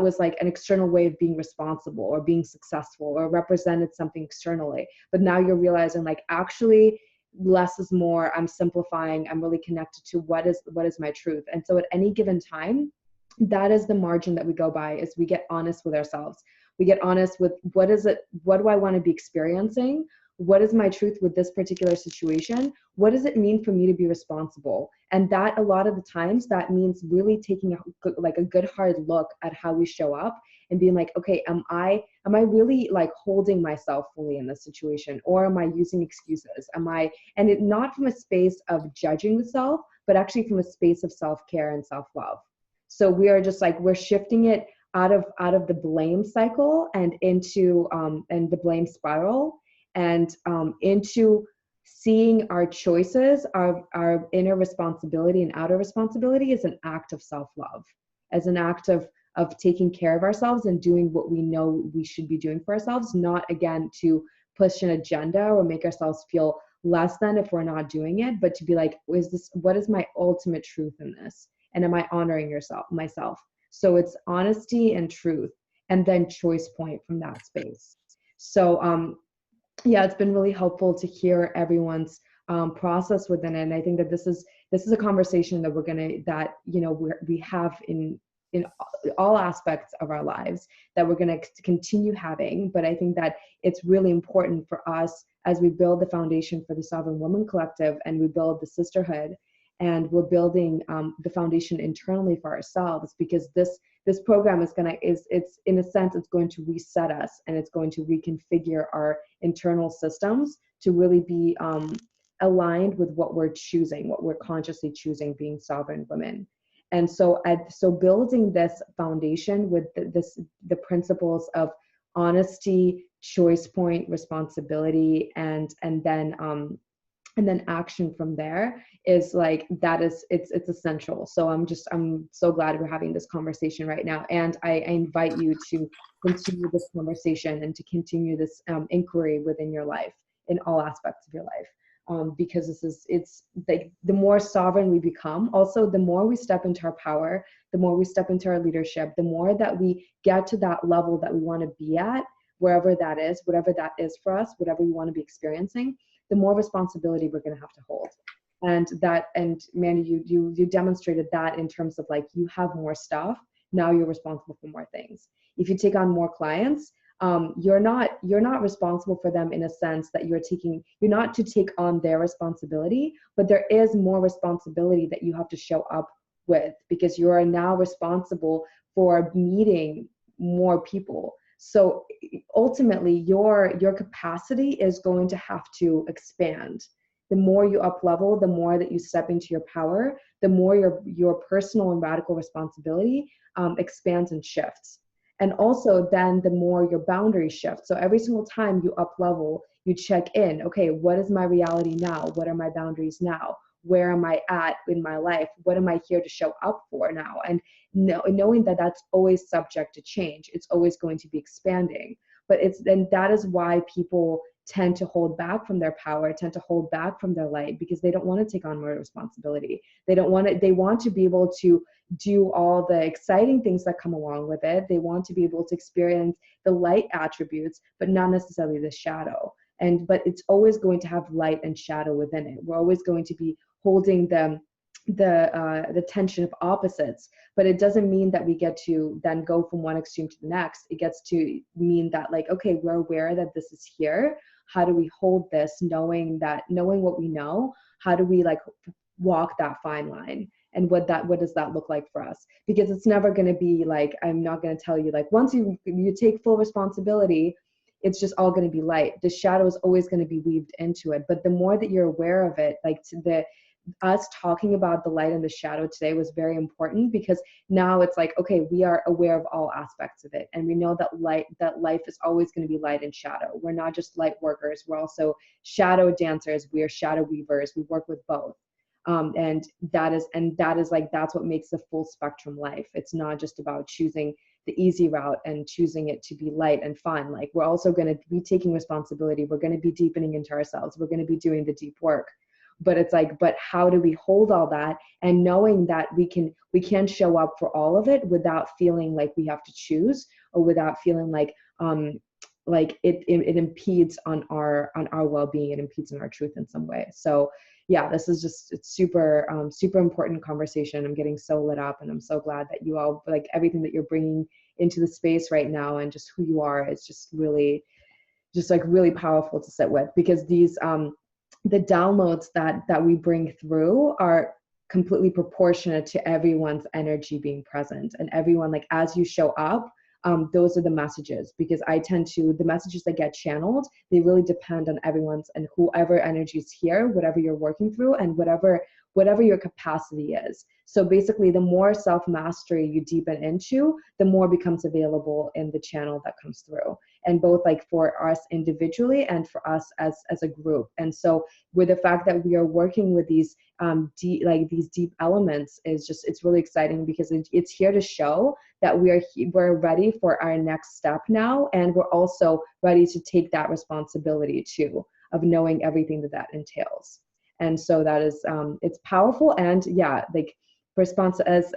was an external way of being responsible or being successful or represented something externally. But now you're realizing actually less is more. I'm simplifying. I'm really connected to what is my truth. And so at any given time, that is the margin that we go by, is we get honest with ourselves. We get honest with what do I want to be experiencing? what is my truth with this particular situation? What does it mean for me to be responsible? And that a lot of the times that means really taking a good hard look at how we show up and being like, okay, am I really like holding myself fully in this situation, or am I using excuses? And it not from a space of judging the self, but actually from a space of self-care and self-love. So we are just like, we're shifting it out of the blame cycle and into and the blame spiral, and into seeing our choices, our inner responsibility and outer responsibility as an act of self-love, as an act of taking care of ourselves and doing what we know we should be doing for ourselves, not again to push an agenda or make ourselves feel less than if we're not doing it, but to be like, what is my ultimate truth in this? And am I honoring myself? So it's honesty and truth, and then choice point from that space. So yeah, it's been really helpful to hear everyone's process within it. And I think that this is a conversation that we have in all aspects of our lives, that we're going to continue having. But I think that it's really important for us as we build the foundation for the Sovereign Woman Collective, and we build the sisterhood, and we're building the foundation internally for ourselves, because this program is it's in a sense, it's going to reset us, and it's going to reconfigure our internal systems to really be aligned with what we're choosing, what we're consciously choosing, being sovereign women. And so building this foundation with the principles of honesty, choice point, responsibility, and then action from there is like, it's essential. So I'm so glad we're having this conversation right now. And I invite you to continue this conversation and to continue this inquiry within your life, in all aspects of your life. Because it's like, the more sovereign we become, also the more we step into our power, the more we step into our leadership, the more that we get to that level that we want to be at, wherever that is, whatever that is for us, whatever we want to be experiencing, the more responsibility we're going to have to hold. And Mandy, you demonstrated that in terms of like, you have more stuff, now you're responsible for more things. If you take on more clients, you're not responsible for them in a sense that you're not to take on their responsibility, but there is more responsibility that you have to show up with, because you are now responsible for meeting more people. So ultimately your capacity is going to have to expand. The more you up level, the more that you step into your power, the more your personal and radical responsibility expands and shifts. And also then the more your boundaries shift. So every single time you up level, you check in, okay, what is my reality now? What are my boundaries now? Where am I at in my life? What am I here to show up for now? And knowing that that's always subject to change. It's always going to be expanding. But that is why people tend to hold back from their power, tend to hold back from their light, because they don't want to take on more responsibility. They want to be able to do all the exciting things that come along with it. They want to be able to experience the light attributes, but not necessarily the shadow. But it's always going to have light and shadow within it. We're always going to be holding the tension of opposites, but it doesn't mean that we get to then go from one extreme to the next. It gets to mean that, like, okay, we're aware that this is here. How do we hold this, knowing what we know? How do we like walk that fine line? And what does that look like for us? Because it's never going to be like, I'm not going to tell you like, once you take full responsibility, it's just all going to be light. The shadow is always going to be weaved into it. But the more that you're aware of it, like us talking about the light and the shadow today was very important, because now it's like, okay, we are aware of all aspects of it. And we know that life is always going to be light and shadow. We're not just light workers. We're also shadow dancers. We are shadow weavers. We work with both. And that is like, that's what makes the full spectrum life. It's not just about choosing the easy route and choosing it to be light and fun. Like, we're also going to be taking responsibility. We're going to be deepening into ourselves. We're going to be doing the deep work. But it's like, but how do we hold all that, and knowing that we can show up for all of it without feeling like we have to choose, or without feeling like it impedes on our well-being, it impedes on our truth in some way. So yeah, this is just, it's super important conversation. I'm getting so lit up, and I'm so glad that you all, like, everything that you're bringing into the space right now, and just who you are is just really just like really powerful to sit with, because these the downloads that we bring through are completely proportionate to everyone's energy being present, and everyone, like, as you show up, those are the messages, because I tend to, the messages that get channeled, they really depend on everyone's and whoever energy is here, whatever you're working through, and whatever your capacity is. So basically, the more self-mastery you deepen into, the more becomes available in the channel that comes through, and both like for us individually and for us as a group. And so with the fact that we are working with these these deep elements, is just, it's really exciting, because it's here to show that we're ready for our next step now, and we're also ready to take that responsibility too, of knowing everything that entails. And so that is it's powerful. And yeah, like, response, as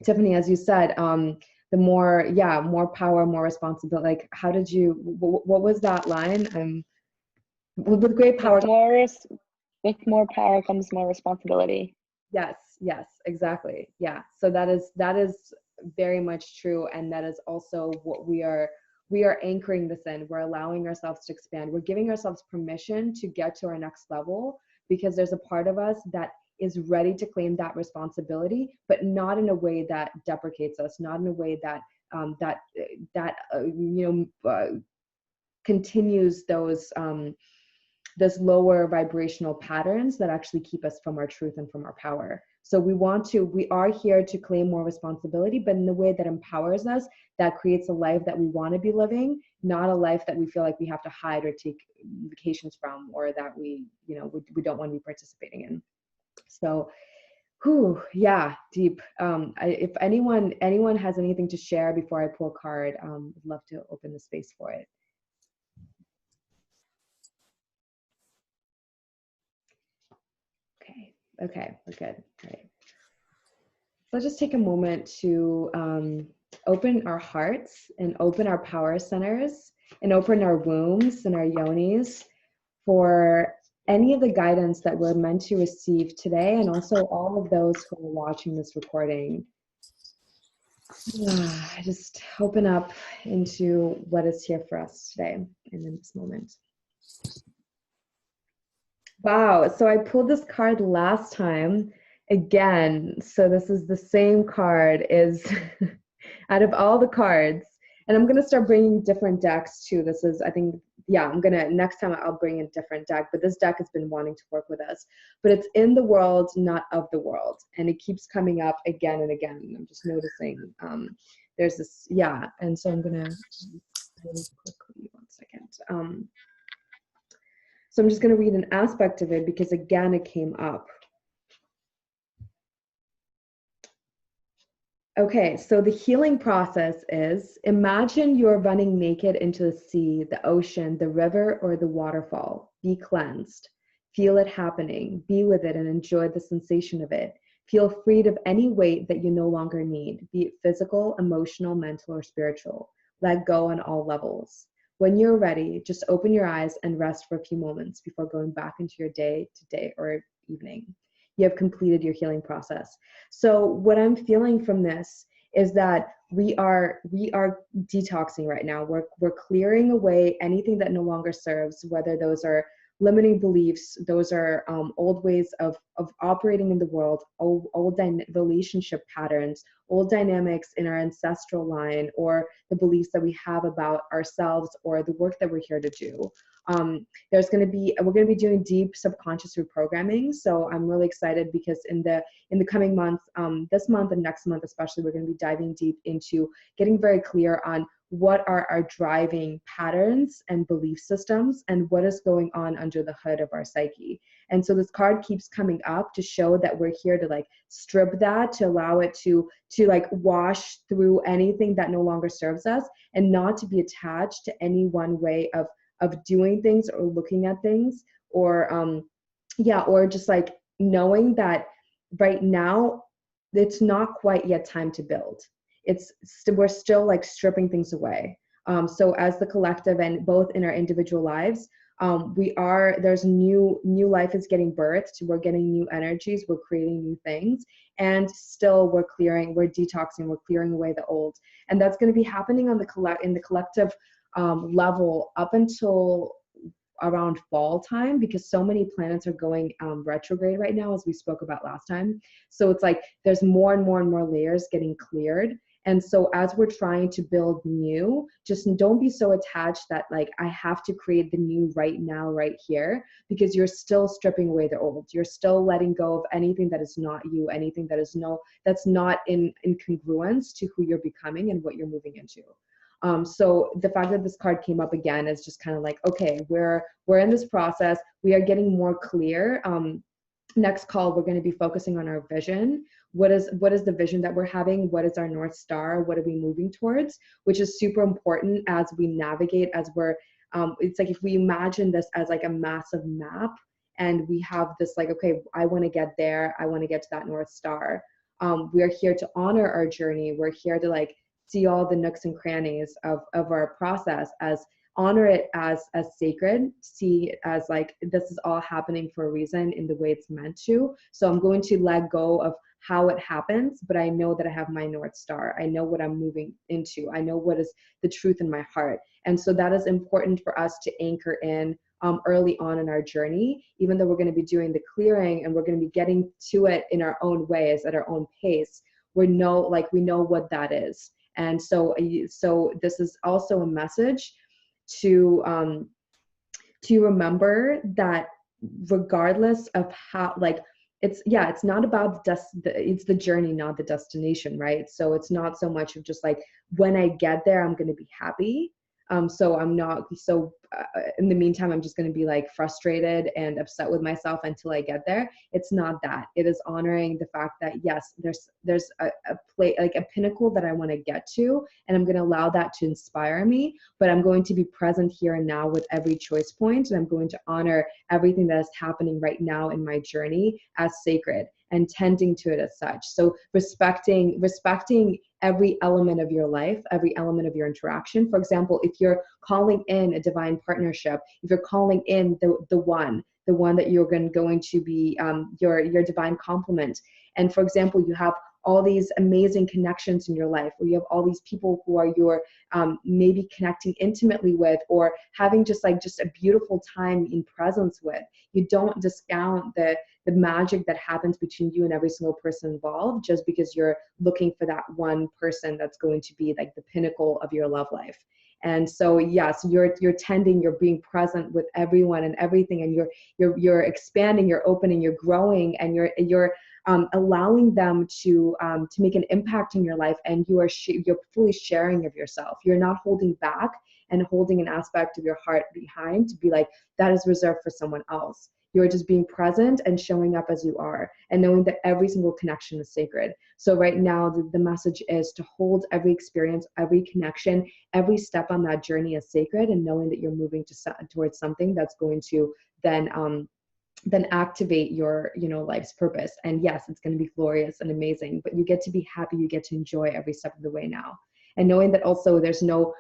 Tiffany, as you said, the more power, more responsibility. Like, how did you, what was that line? With great power, with more power comes more responsibility. Yes, exactly. Yeah. So that is very much true. And that is also what we are anchoring this in. We're allowing ourselves to expand. We're giving ourselves permission to get to our next level, because there's a part of us that is ready to claim that responsibility, but not in a way that deprecates us, not in a way that continues those lower vibrational patterns that actually keep us from our truth and from our power. So we are here to claim more responsibility, but in a way that empowers us, that creates a life that we want to be living, not a life that we feel like we have to hide or take vacations from, or that we don't want to be participating in. So, yeah, deep. If anyone has anything to share before I pull a card, I'd love to open the space for it. Okay, we're good. All right. So let's just take a moment to open our hearts and open our power centers and open our wombs and our yonis for any of the guidance that we're meant to receive today, and also all of those who are watching this recording. Just open up into what is here for us today and in this moment. Wow, so I pulled this card last time again. So this is the same card is out of all the cards. And I'm going to start bringing different decks too. This is, I think, yeah, next time I'll bring a different deck, but this deck has been wanting to work with us. But it's in the world, not of the world. And it keeps coming up again and again. I'm just noticing there's this, yeah. And so I'm going to really quickly, 1 second. So I'm just going to read an aspect of it, because again, it came up. Okay, so the healing process is, imagine you're running naked into the sea, the ocean, the river, or the waterfall. Be cleansed. Feel it happening. Be with it and enjoy the sensation of it. Feel freed of any weight that you no longer need, be it physical, emotional, mental, or spiritual. Let go on all levels. When you're ready, just open your eyes and rest for a few moments before going back into your day to day or evening. You have completed your healing process. So what I'm feeling from this is that we are detoxing right now. We're clearing away anything that no longer serves, whether those are limiting beliefs, those are old ways of operating in the world, old relationship patterns, old dynamics in our ancestral line, or the beliefs that we have about ourselves or the work that we're here to do. We're going to be doing deep subconscious reprogramming. So I'm really excited, because in the coming months, this month and next month especially, we're going to be diving deep into getting very clear on what are our driving patterns and belief systems, and what is going on under the hood of our psyche. And so this card keeps coming up to show that we're here to like strip that, to allow it to like wash through anything that no longer serves us, and not to be attached to any one way of doing things or looking at things, or or just like knowing that right now it's not quite yet time to build. We're still like stripping things away. So as the collective, and both in our individual lives, there's new life is getting birthed. We're getting new energies. We're creating new things, and still we're detoxing. We're clearing away the old, and that's going to be happening in the collective level up until around fall time, because so many planets are going retrograde right now, as we spoke about last time. So it's like there's more and more and more layers getting cleared. And so as we're trying to build new, just don't be so attached that like I have to create the new right now, right here, because you're still stripping away the old. You're still letting go of anything that is not you, anything that is that's not in congruence to who you're becoming and what you're moving into. So the fact that this card came up again is just kind of like, okay, we're in this process. We are getting more clear. Next call, we're going to be focusing on our vision. What is the vision that we're having? What is our North Star? What are we moving towards? Which is super important as we navigate, as we're, it's like if we imagine this as like a massive map, and we have this like, okay, I want to get there. I want to get to that North Star. We are here to honor our journey. We're here to like see all the nooks and crannies of our process, as honor it as sacred, see it as like this is all happening for a reason in the way it's meant to. So I'm going to let go of how it happens, but I know that I have my North Star. I know what I'm moving into. I know what is the truth in my heart. And so that is important for us to anchor in early on in our journey, even though we're going to be doing the clearing and we're going to be getting to it in our own ways, at our own pace. We know what that is. And so this is also a message to remember that regardless of how, like, it's not about it's the journey, not the destination, right? So it's not so much of just like, when I get there, I'm going to be happy. So I'm not, in the meantime, I'm just going to be like frustrated and upset with myself until I get there. It's not that. It is honoring the fact that yes, there's a play, like a pinnacle that I want to get to, and I'm going to allow that to inspire me, but I'm going to be present here and now with every choice point, and I'm going to honor everything that is happening right now in my journey as sacred and tending to it as such. So respecting every element of your life, every element of your interaction. For example, if you're calling in a divine partnership, if you're calling in the one that you're going to be your divine complement, and for example, you have all these amazing connections in your life, or you have all these people who are your maybe connecting intimately with, or having just a beautiful time in presence with. You don't discount the magic that happens between you and every single person involved just because you're looking for that one person that's going to be like the pinnacle of your love life. And so yes, you're tending, you're being present with everyone and everything, and you're expanding, you're opening, you're growing, and you're allowing them to make an impact in your life, and you're fully sharing of yourself. You're not holding back and holding an aspect of your heart behind to be like, that is reserved for someone else. You're just being present and showing up as you are, and knowing that every single connection is sacred. So right now, the message is to hold every experience, every connection, every step on that journey as sacred, and knowing that you're moving towards something that's going to then activate your life's purpose. And yes, it's going to be glorious and amazing, but you get to be happy, you get to enjoy every step of the way now. And knowing that also there's no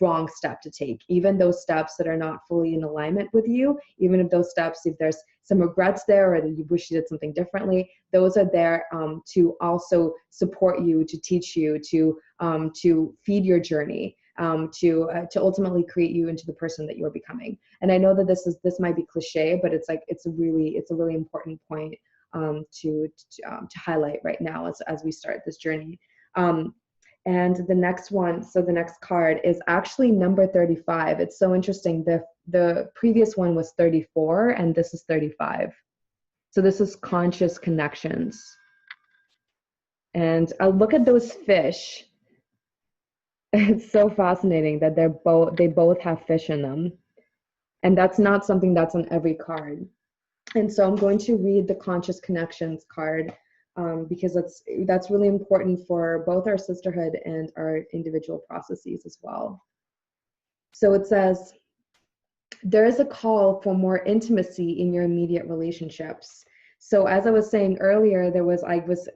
wrong step to take, even those steps that are not fully in alignment with you, even if those steps, if there's some regrets there, or that you wish you did something differently, those are there to also support you, to teach you, to feed your journey, to ultimately create you into the person that you're becoming. And I know that this might be cliche, but it's a really important point to highlight right now as we start this journey. And the next one, so the next card is actually number 35. It's so interesting. The previous one was 34, and this is 35. So this is conscious connections. And I look at those fish. It's so fascinating that they both have fish in them. And that's not something that's on every card. And so I'm going to read the conscious connections card, because that's really important for both our sisterhood and our individual processes as well. So it says, there is a call for more intimacy in your immediate relationships. So as I was saying earlier, I was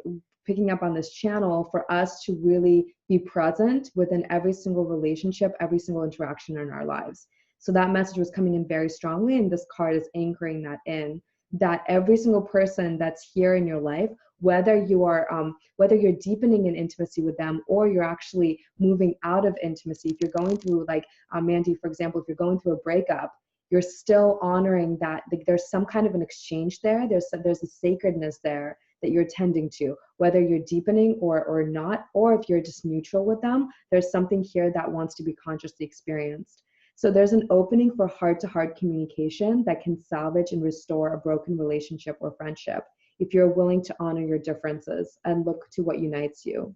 picking up on this channel for us to really be present within every single relationship, every single interaction in our lives. So that message was coming in very strongly, and this card is anchoring that in. that every single person that's here in your life, whether you're deepening in intimacy with them or you're actually moving out of intimacy, if you're going through, like Mandy, for example, if you're going through a breakup, you're still honoring that, like, there's some kind of an exchange there. There's a sacredness there that you're tending to, whether you're deepening or not, or if you're just neutral with them, there's something here that wants to be consciously experienced. So there's an opening for heart-to-heart communication that can salvage and restore a broken relationship or friendship if you're willing to honor your differences and look to what unites you.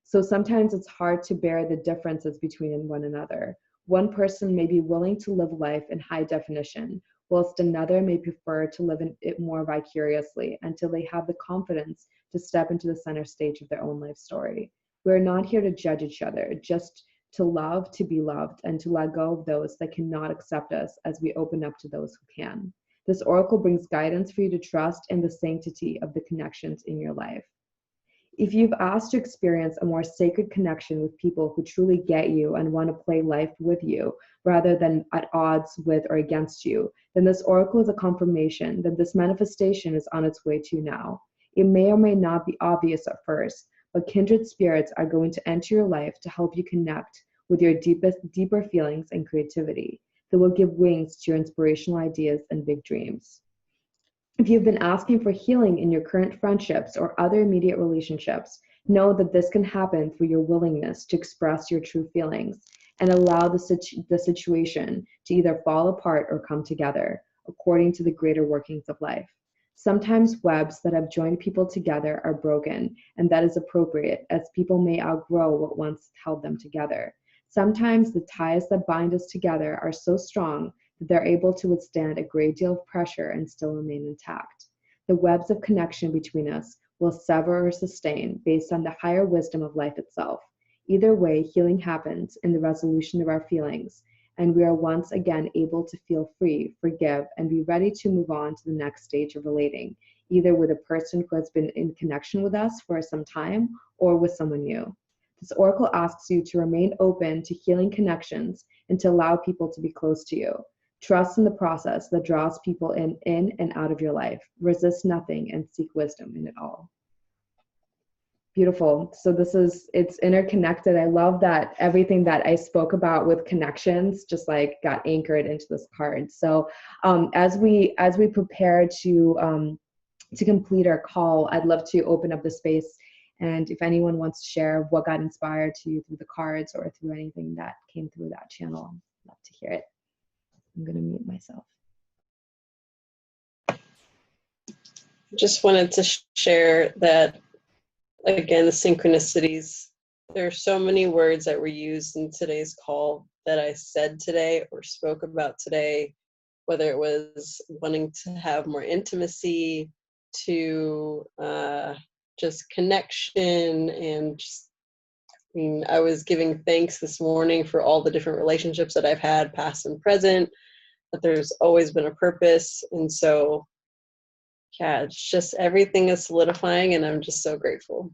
So sometimes it's hard to bear the differences between one another. One person may be willing to live life in high definition, whilst another may prefer to live in it more vicariously until they have the confidence to step into the center stage of their own life story. We're not here to judge each other, just to love, to be loved, and to let go of those that cannot accept us as we open up to those who can. This oracle brings guidance for you to trust in the sanctity of the connections in your life. If you've asked to experience a more sacred connection with people who truly get you and want to play life with you rather than at odds with or against you, then this oracle is a confirmation that this manifestation is on its way to you now. It may or may not be obvious at first, but kindred spirits are going to enter your life to help you connect with your deeper feelings and creativity that will give wings to your inspirational ideas and big dreams. If you've been asking for healing in your current friendships or other immediate relationships, know that this can happen through your willingness to express your true feelings and allow the situation to either fall apart or come together according to the greater workings of life. Sometimes webs that have joined people together are broken, and that is appropriate, as people may outgrow what once held them together. Sometimes the ties that bind us together are so strong that they're able to withstand a great deal of pressure and still remain intact. The webs of connection between us will sever or sustain based on the higher wisdom of life itself. Either way, healing happens in the resolution of our feelings, and we are once again able to feel free, forgive, and be ready to move on to the next stage of relating, either with a person who has been in connection with us for some time or with someone new. This oracle asks you to remain open to healing connections and to allow people to be close to you. Trust in the process that draws people in and out of your life. Resist nothing and seek wisdom in it all. Beautiful. So it's interconnected. I love that everything that I spoke about with connections just like got anchored into this card. So as we prepare to complete our call, I'd love to open up the space. And if anyone wants to share what got inspired to you through the cards or through anything that came through that channel, I'd love to hear it. I'm going to mute myself. Just wanted to share that, again, the synchronicities. There are so many words that were used in today's call that I said today or spoke about today, whether it was wanting to have more intimacy, to just connection, and just, I mean, I was giving thanks this morning for all the different relationships that I've had, past and present, that there's always been a purpose. And so, yeah, it's just everything is solidifying, and I'm just so grateful.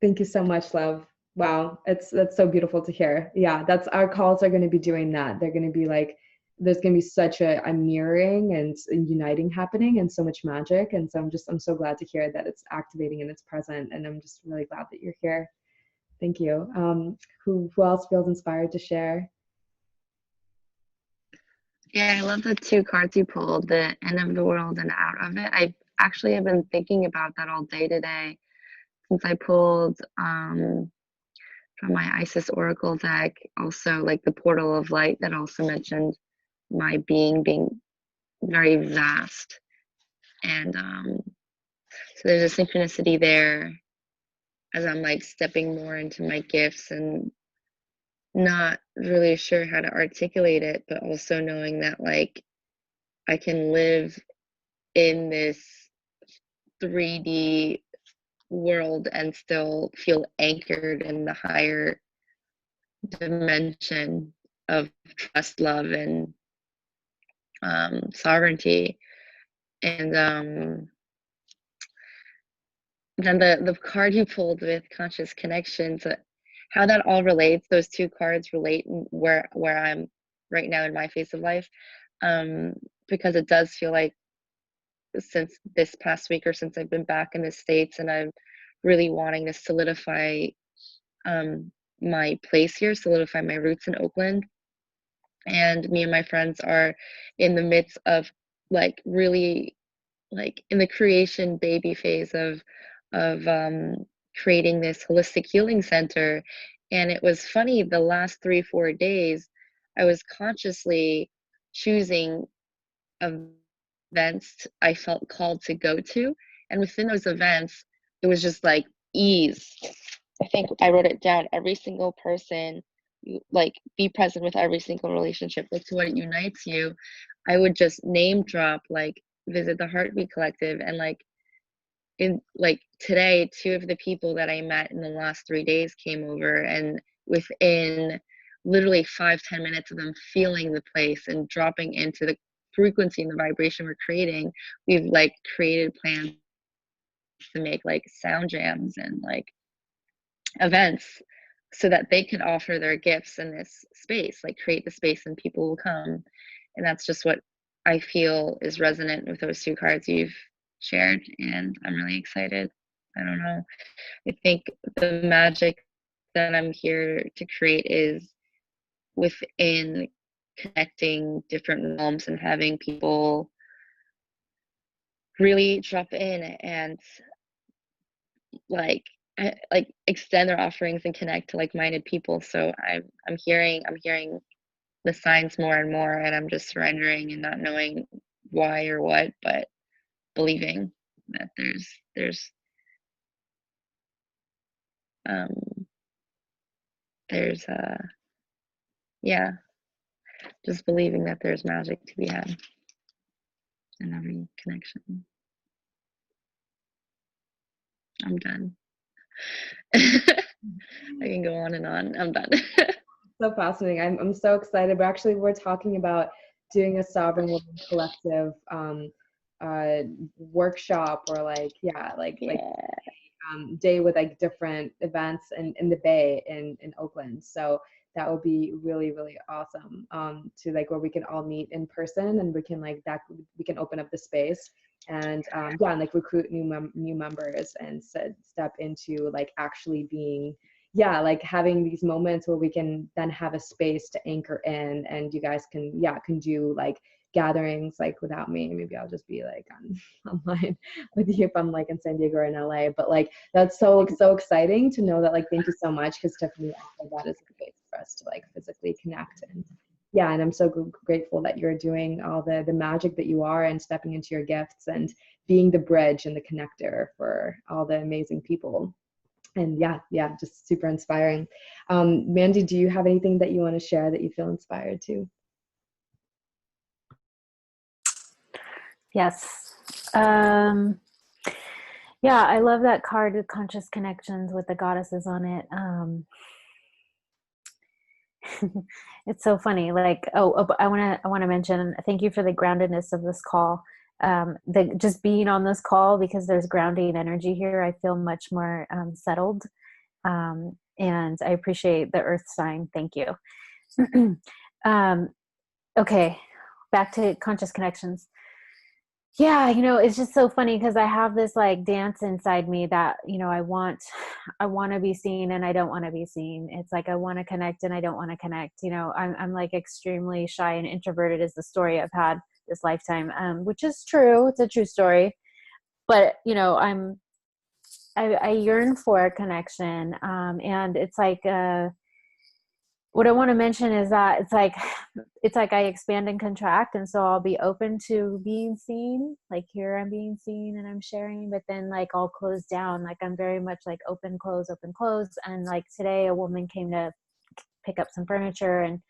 Thank you so much, love. Wow, that's so beautiful to hear. Yeah, that's our calls are going to be doing that. They're going to be like, there's going to be such a mirroring and uniting happening and so much magic. And so I'm so glad to hear that it's activating and it's present. And I'm just really glad that you're here. Thank you. Who else feels inspired to share? Yeah, I love the two cards you pulled, the end of the world and out of it. I actually have been thinking about that all day today since I pulled from my Isis Oracle deck, also like the portal of light that also mentioned my being very vast. And so there's a synchronicity there as I'm like stepping more into my gifts and not really sure how to articulate it, but also knowing that like I can live in this 3D world and still feel anchored in the higher dimension of trust, love, and sovereignty. And then the card you pulled with conscious connections, how that all relates, those two cards relate where I'm right now in my phase of life, because it does feel like since this past week or since I've been back in the States and I'm really wanting to solidify my place here, solidify my roots in Oakland. And me and my friends are in the midst of like really like in the creation baby phase of creating this holistic healing center. And it was funny, the last 3-4 days I was consciously choosing events I felt called to go to, and within those events it was just like ease. I think I wrote it down, every single person, like be present with every single relationship, look to what unites you. I would just name drop, like visit the Heartbeat Collective, and like in like today 2 of the people that I met in the last 3 days came over, and within literally 5-10 minutes of them feeling the place and dropping into the frequency and the vibration we're creating, we've like created plans to make like sound jams and like events so that they can offer their gifts in this space, like create the space and people will come. And that's just what I feel is resonant with those 2 cards you've shared, and I'm really excited. I don't know. I think the magic that I'm here to create is within connecting different realms and having people really drop in and like like extend their offerings and connect to like-minded people. So I'm hearing the signs more and more, and I'm just surrendering and not knowing why or what, but believing that um there's yeah, just believing that there's magic to be had in every connection. I'm done. I can go on and on. I'm done. So fascinating. I'm so excited. But actually, we're talking about doing a Sovereign Woman Collective workshop, or like day with like different events in the Bay in Oakland. So that would be really, really awesome to like where we can all meet in person, and we can like that we can open up the space and and like recruit new members and step into like actually being like having these moments where we can then have a space to anchor in, and you guys can do like gatherings like without me. Maybe I'll just be like online with you if I'm like in San Diego or in LA. But like that's so exciting to know that. Like thank you so much, because Tiffany offered that as a way for us to like physically connect. And and I'm so grateful that you're doing all the magic that you are, and stepping into your gifts and being the bridge and the connector for all the amazing people. And just super inspiring. Mandy, do you have anything that you want to share that you feel inspired to? Yes. I love that card with conscious connections with the goddesses on it. It's so funny. Like, I want to mention, thank you for the groundedness of this call. Just being on this call, because there's grounding energy here, I feel much more settled. And I appreciate the earth sign. Thank you. Okay, back to conscious connections. Yeah, it's just so funny because I have this like dance inside me that, I want to be seen and I don't want to be seen. It's like I want to connect and I don't want to connect. I'm like extremely shy and introverted is the story I've had this lifetime, which is true. It's a true story. But, I yearn for a connection. And it's like, what I want to mention is that it's like I expand and contract, and so I'll be open to being seen. Like here I'm being seen and I'm sharing, but then like I'll close down. Like I'm very much like open, close. And like today a woman came to pick up some furniture, and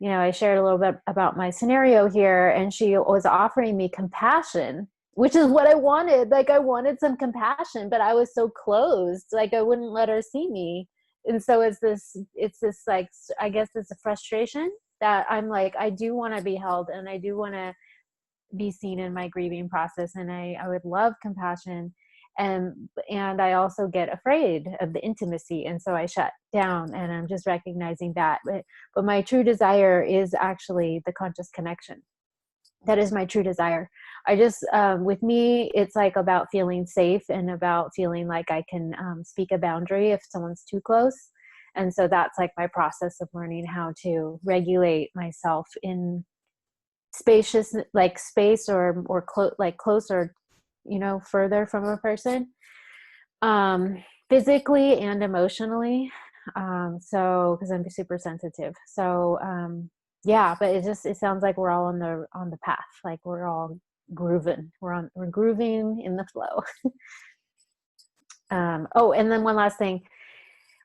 I shared a little bit about my scenario here, and she was offering me compassion, which is what I wanted. Like I wanted some compassion, but I was so closed. Like I wouldn't let her see me. And so it's this like, I guess it's a frustration that I'm like, I do want to be held and I do want to be seen in my grieving process. And I would love compassion. And I also get afraid of the intimacy, and so I shut down, and I'm just recognizing that. But my true desire is actually the conscious connection. That is my true desire. I just, with me, it's like about feeling safe and about feeling like I can speak a boundary if someone's too close. And so that's like my process of learning how to regulate myself in spacious, like space or like closer, further from a person, physically and emotionally. So, because I'm super sensitive. So, yeah, but it sounds like we're all on the path. Like we're all grooving. We're grooving in the flow. Oh, and then one last thing,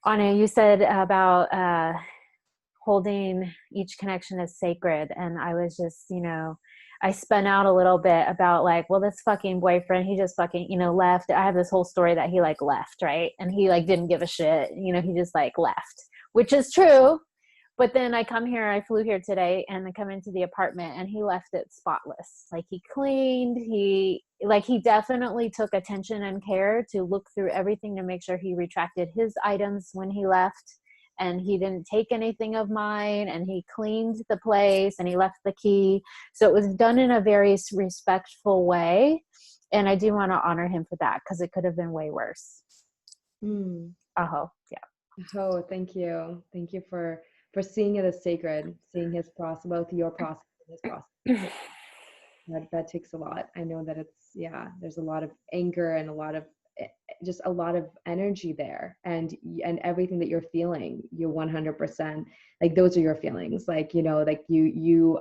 Anna, you said about holding each connection as sacred, and I was just, I spun out a little bit about like, well, this fucking boyfriend, he just fucking, left. I have this whole story that he like left, right? And he like didn't give a shit, he just like left, which is true. But then I flew here today, and I come into the apartment and he left it spotless. Like he cleaned, he definitely took attention and care to look through everything to make sure he retracted his items when he left. And he didn't take anything of mine, and he cleaned the place, and he left the key. So it was done in a very respectful way. And I do want to honor him for that, because it could have been way worse. Yeah. Oh, thank you. Thank you for seeing it as sacred, seeing his process, both your process and his process. That takes a lot. I know that there's a lot of anger and just a lot of energy there, and everything that you're feeling, you're 100% like, those are your feelings. Like, like you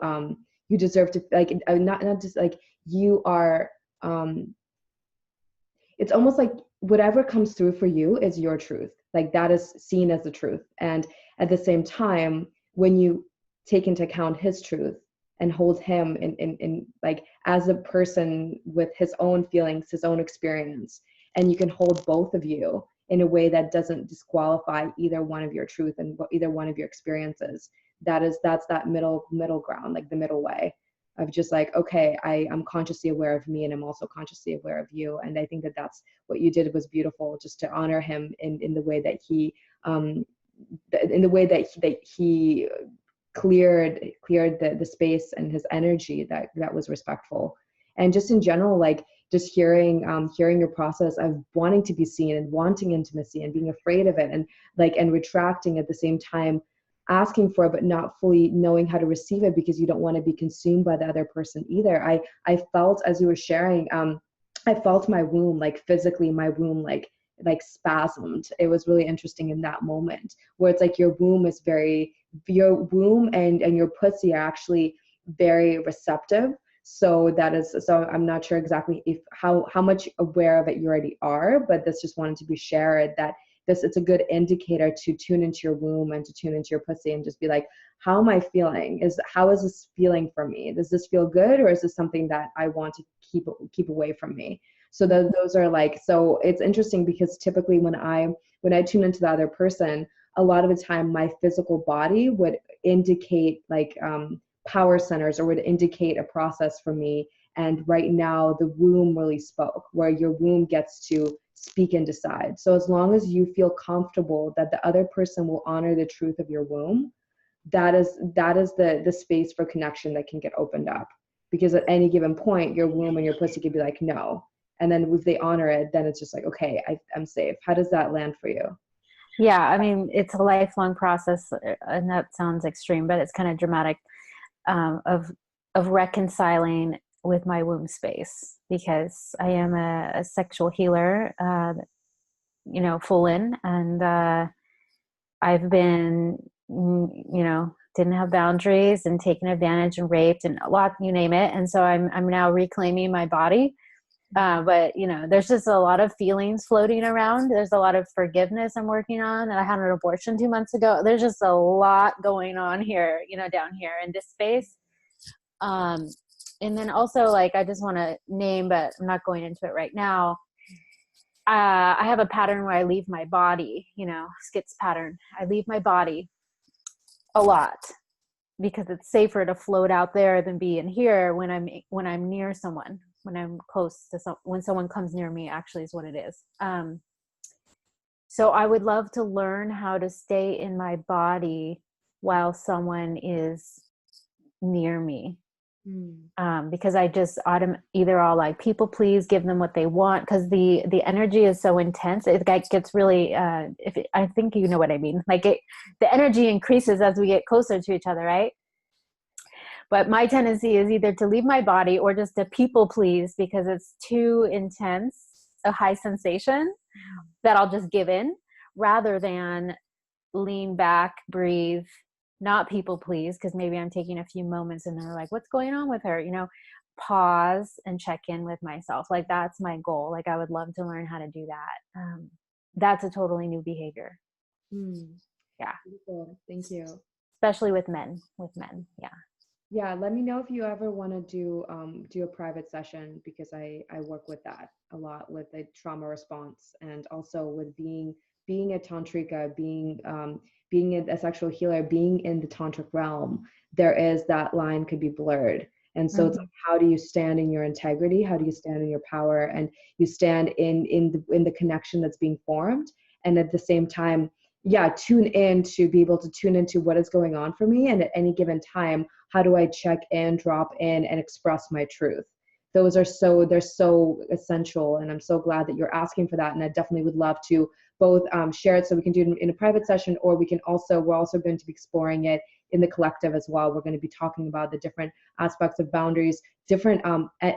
deserve to, like, not just like you are, it's almost like whatever comes through for you is your truth. Like that is seen as the truth. And at the same time, when you take into account his truth and hold him in like as a person with his own feelings, his own experience, and you can hold both of you in a way that doesn't disqualify either one of your truth and either one of your experiences, that's that middle ground, like the middle way of just like, okay, I'm consciously aware of me, and I'm also consciously aware of you. And I think that that's what you did was beautiful, just to honor him in the way that he he cleared the space and his energy that was respectful. And just in general, like just hearing your process of wanting to be seen and wanting intimacy and being afraid of it, and retracting at the same time, asking for it but not fully knowing how to receive it because you don't want to be consumed by the other person either. I felt, as you were sharing, I felt my womb, like physically my womb like spasmed. It was really interesting in that moment where it's like your womb and your pussy are actually very receptive. So I'm not sure exactly how much aware of it you already are, but this just wanted to be shared, that it's a good indicator to tune into your womb and to tune into your pussy and just be like, how am I feeling? How is this feeling for me? Does this feel good, or is this something that I want to keep away from me? So those are like, so it's interesting because typically when I tune into the other person, a lot of the time my physical body would indicate like power centers, or would indicate a process for me. And right now the womb really spoke, where your womb gets to speak and decide. So as long as you feel comfortable that the other person will honor the truth of your womb, that is the space for connection that can get opened up. Because at any given point, your womb and your pussy could be like, no. And then if they honor it, then it's just like, okay, I'm safe. How does that land for you? Yeah, I mean, it's a lifelong process, and that sounds extreme, but it's kind of dramatic, of reconciling with my womb space, because I am a sexual healer, full in, and I've been, didn't have boundaries and taken advantage and raped and a lot, you name it. And so I'm now reclaiming my body. But there's just a lot of feelings floating around. There's a lot of forgiveness I'm working on, and I had an abortion 2 months ago. There's just a lot going on here, down here in this space. And then also, like, I just want to name, but I'm not going into it right now. I have a pattern where I leave my body, skits pattern. I leave my body a lot because it's safer to float out there than be in here when I'm near someone. when I'm close to when someone comes near me, actually is what it is. So I would love to learn how to stay in my body while someone is near me. Because I just either I'll like people please, give them what they want, because the energy is so intense. It gets really I think you know what I mean. Like the energy increases as we get closer to each other, right? But my tendency is either to leave my body or just to people please, because it's too intense, a high sensation, that I'll just give in, rather than lean back, breathe, not people please, because maybe I'm taking a few moments and they're like, what's going on with her? You know, pause and check in with myself. Like that's my goal. Like I would love to learn how to do that. That's a totally new behavior. Yeah. Beautiful. Thank you. Especially with men. Yeah. Yeah, let me know if you ever want to do a private session, because I work with that a lot, with the trauma response, and also with being a tantrika, being a sexual healer, being in the tantric realm. There is that line could be blurred, and so it's like, how do you stand in your integrity? How do you stand in your power? And you stand in the connection that's being formed, and at the same time, tune in to be able to tune into what is going on for me, and at any given time, how do I check in, drop in, and express my truth? They're so essential, and I'm so glad that you're asking for that. And I definitely would love to both share it, so we can do it in a private session, or we're also going to be exploring it in the collective as well. We're going to be talking about the different aspects of boundaries, different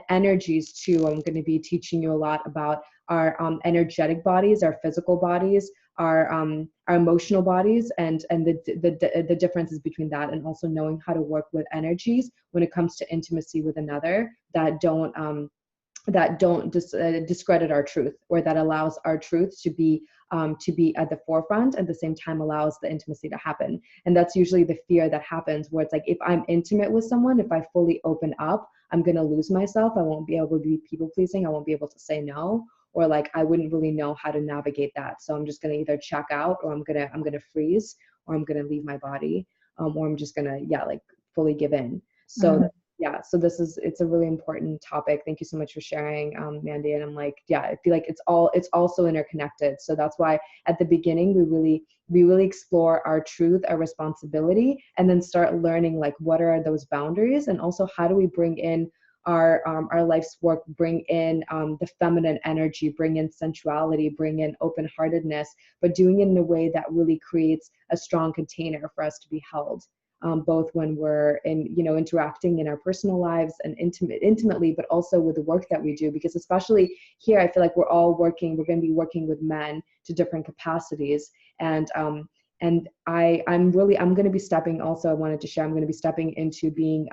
energies too. I'm going to be teaching you a lot about our energetic bodies, our physical bodies, our emotional bodies, and the differences between that, and also knowing how to work with energies when it comes to intimacy with another that don't discredit our truth, or that allows our truth to be at the forefront, at the same time allows the intimacy to happen. And that's usually the fear that happens, where it's like, if I'm intimate with someone, if I fully open up, I'm going to lose myself. I won't be able to be people pleasing. I won't be able to say no, or like I wouldn't really know how to navigate that. So I'm just going to either check out, or I'm going to freeze, or I'm going to leave my body, or I'm just going to like fully give in. So so it's a really important topic. Thank you so much for sharing, Mandy. And I'm like, I feel like it's also interconnected. So that's why at the beginning we really explore our truth, our responsibility, and then start learning like what are those boundaries, and also how do we bring in our life's work, bring in the feminine energy, bring in sensuality, bring in open-heartedness, but doing it in a way that really creates a strong container for us to be held. Both when we're interacting in our personal lives and intimately, but also with the work that we do, because especially here, I feel like we're going to be working with men to different capacities. And I'm going to be stepping, also I wanted to share, I'm going to be stepping into being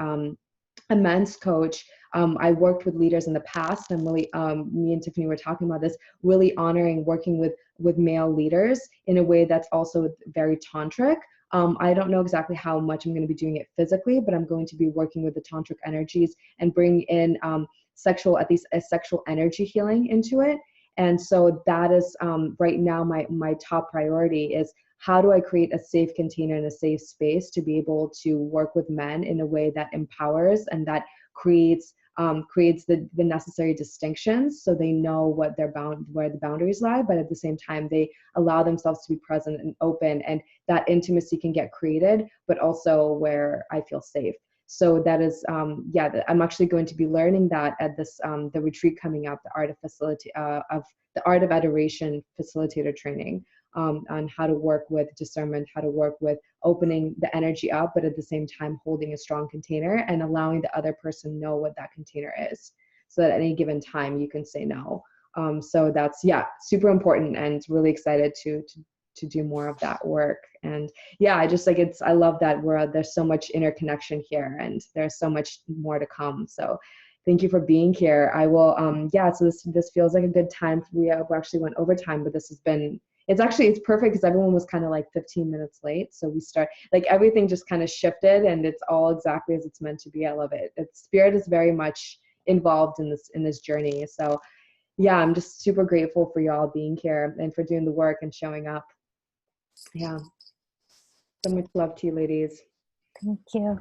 a men's coach. I worked with leaders in the past. I'm really, me and Tiffany were talking about this, really honoring working with male leaders in a way that's also very tantric. I don't know exactly how much I'm going to be doing it physically, but I'm going to be working with the tantric energies and bring in sexual energy healing into it. And so that is right now my top priority is, how do I create a safe container and a safe space to be able to work with men in a way that empowers and that creates the necessary distinctions, so they know where the boundaries lie, but at the same time they allow themselves to be present and open, and that intimacy can get created, but also where I feel safe. So that is I'm actually going to be learning that at this the retreat coming up, the art of adoration facilitator training, on how to work with discernment, how to work with opening the energy up, but at the same time holding a strong container and allowing the other person know what that container is, so that at any given time you can say no. So that's super important, and really excited to do more of that work. And I just like I love that there's so much interconnection here, and there's so much more to come. So thank you for being here. I will so this feels like a good time. We actually went overtime, but it's perfect because everyone was kind of like 15 minutes late. So we start, like, everything just kind of shifted, and it's all exactly as it's meant to be. I love it. Spirit is very much involved in this journey. So I'm just super grateful for y'all being here and for doing the work and showing up. So much love to you, ladies. Thank you.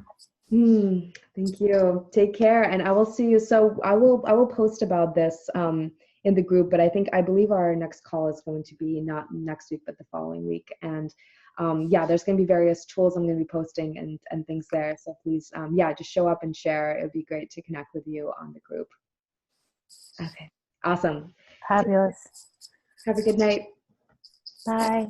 Thank you. Take care, and I will see you. So I will post about this in the group, but I believe our next call is going to be not next week, but the following week. And yeah, there's going to be various tools I'm going to be posting and things there. So please, yeah, just show up and share. It would be great to connect with you on the group. Okay, awesome. Fabulous. Have a good night. Bye.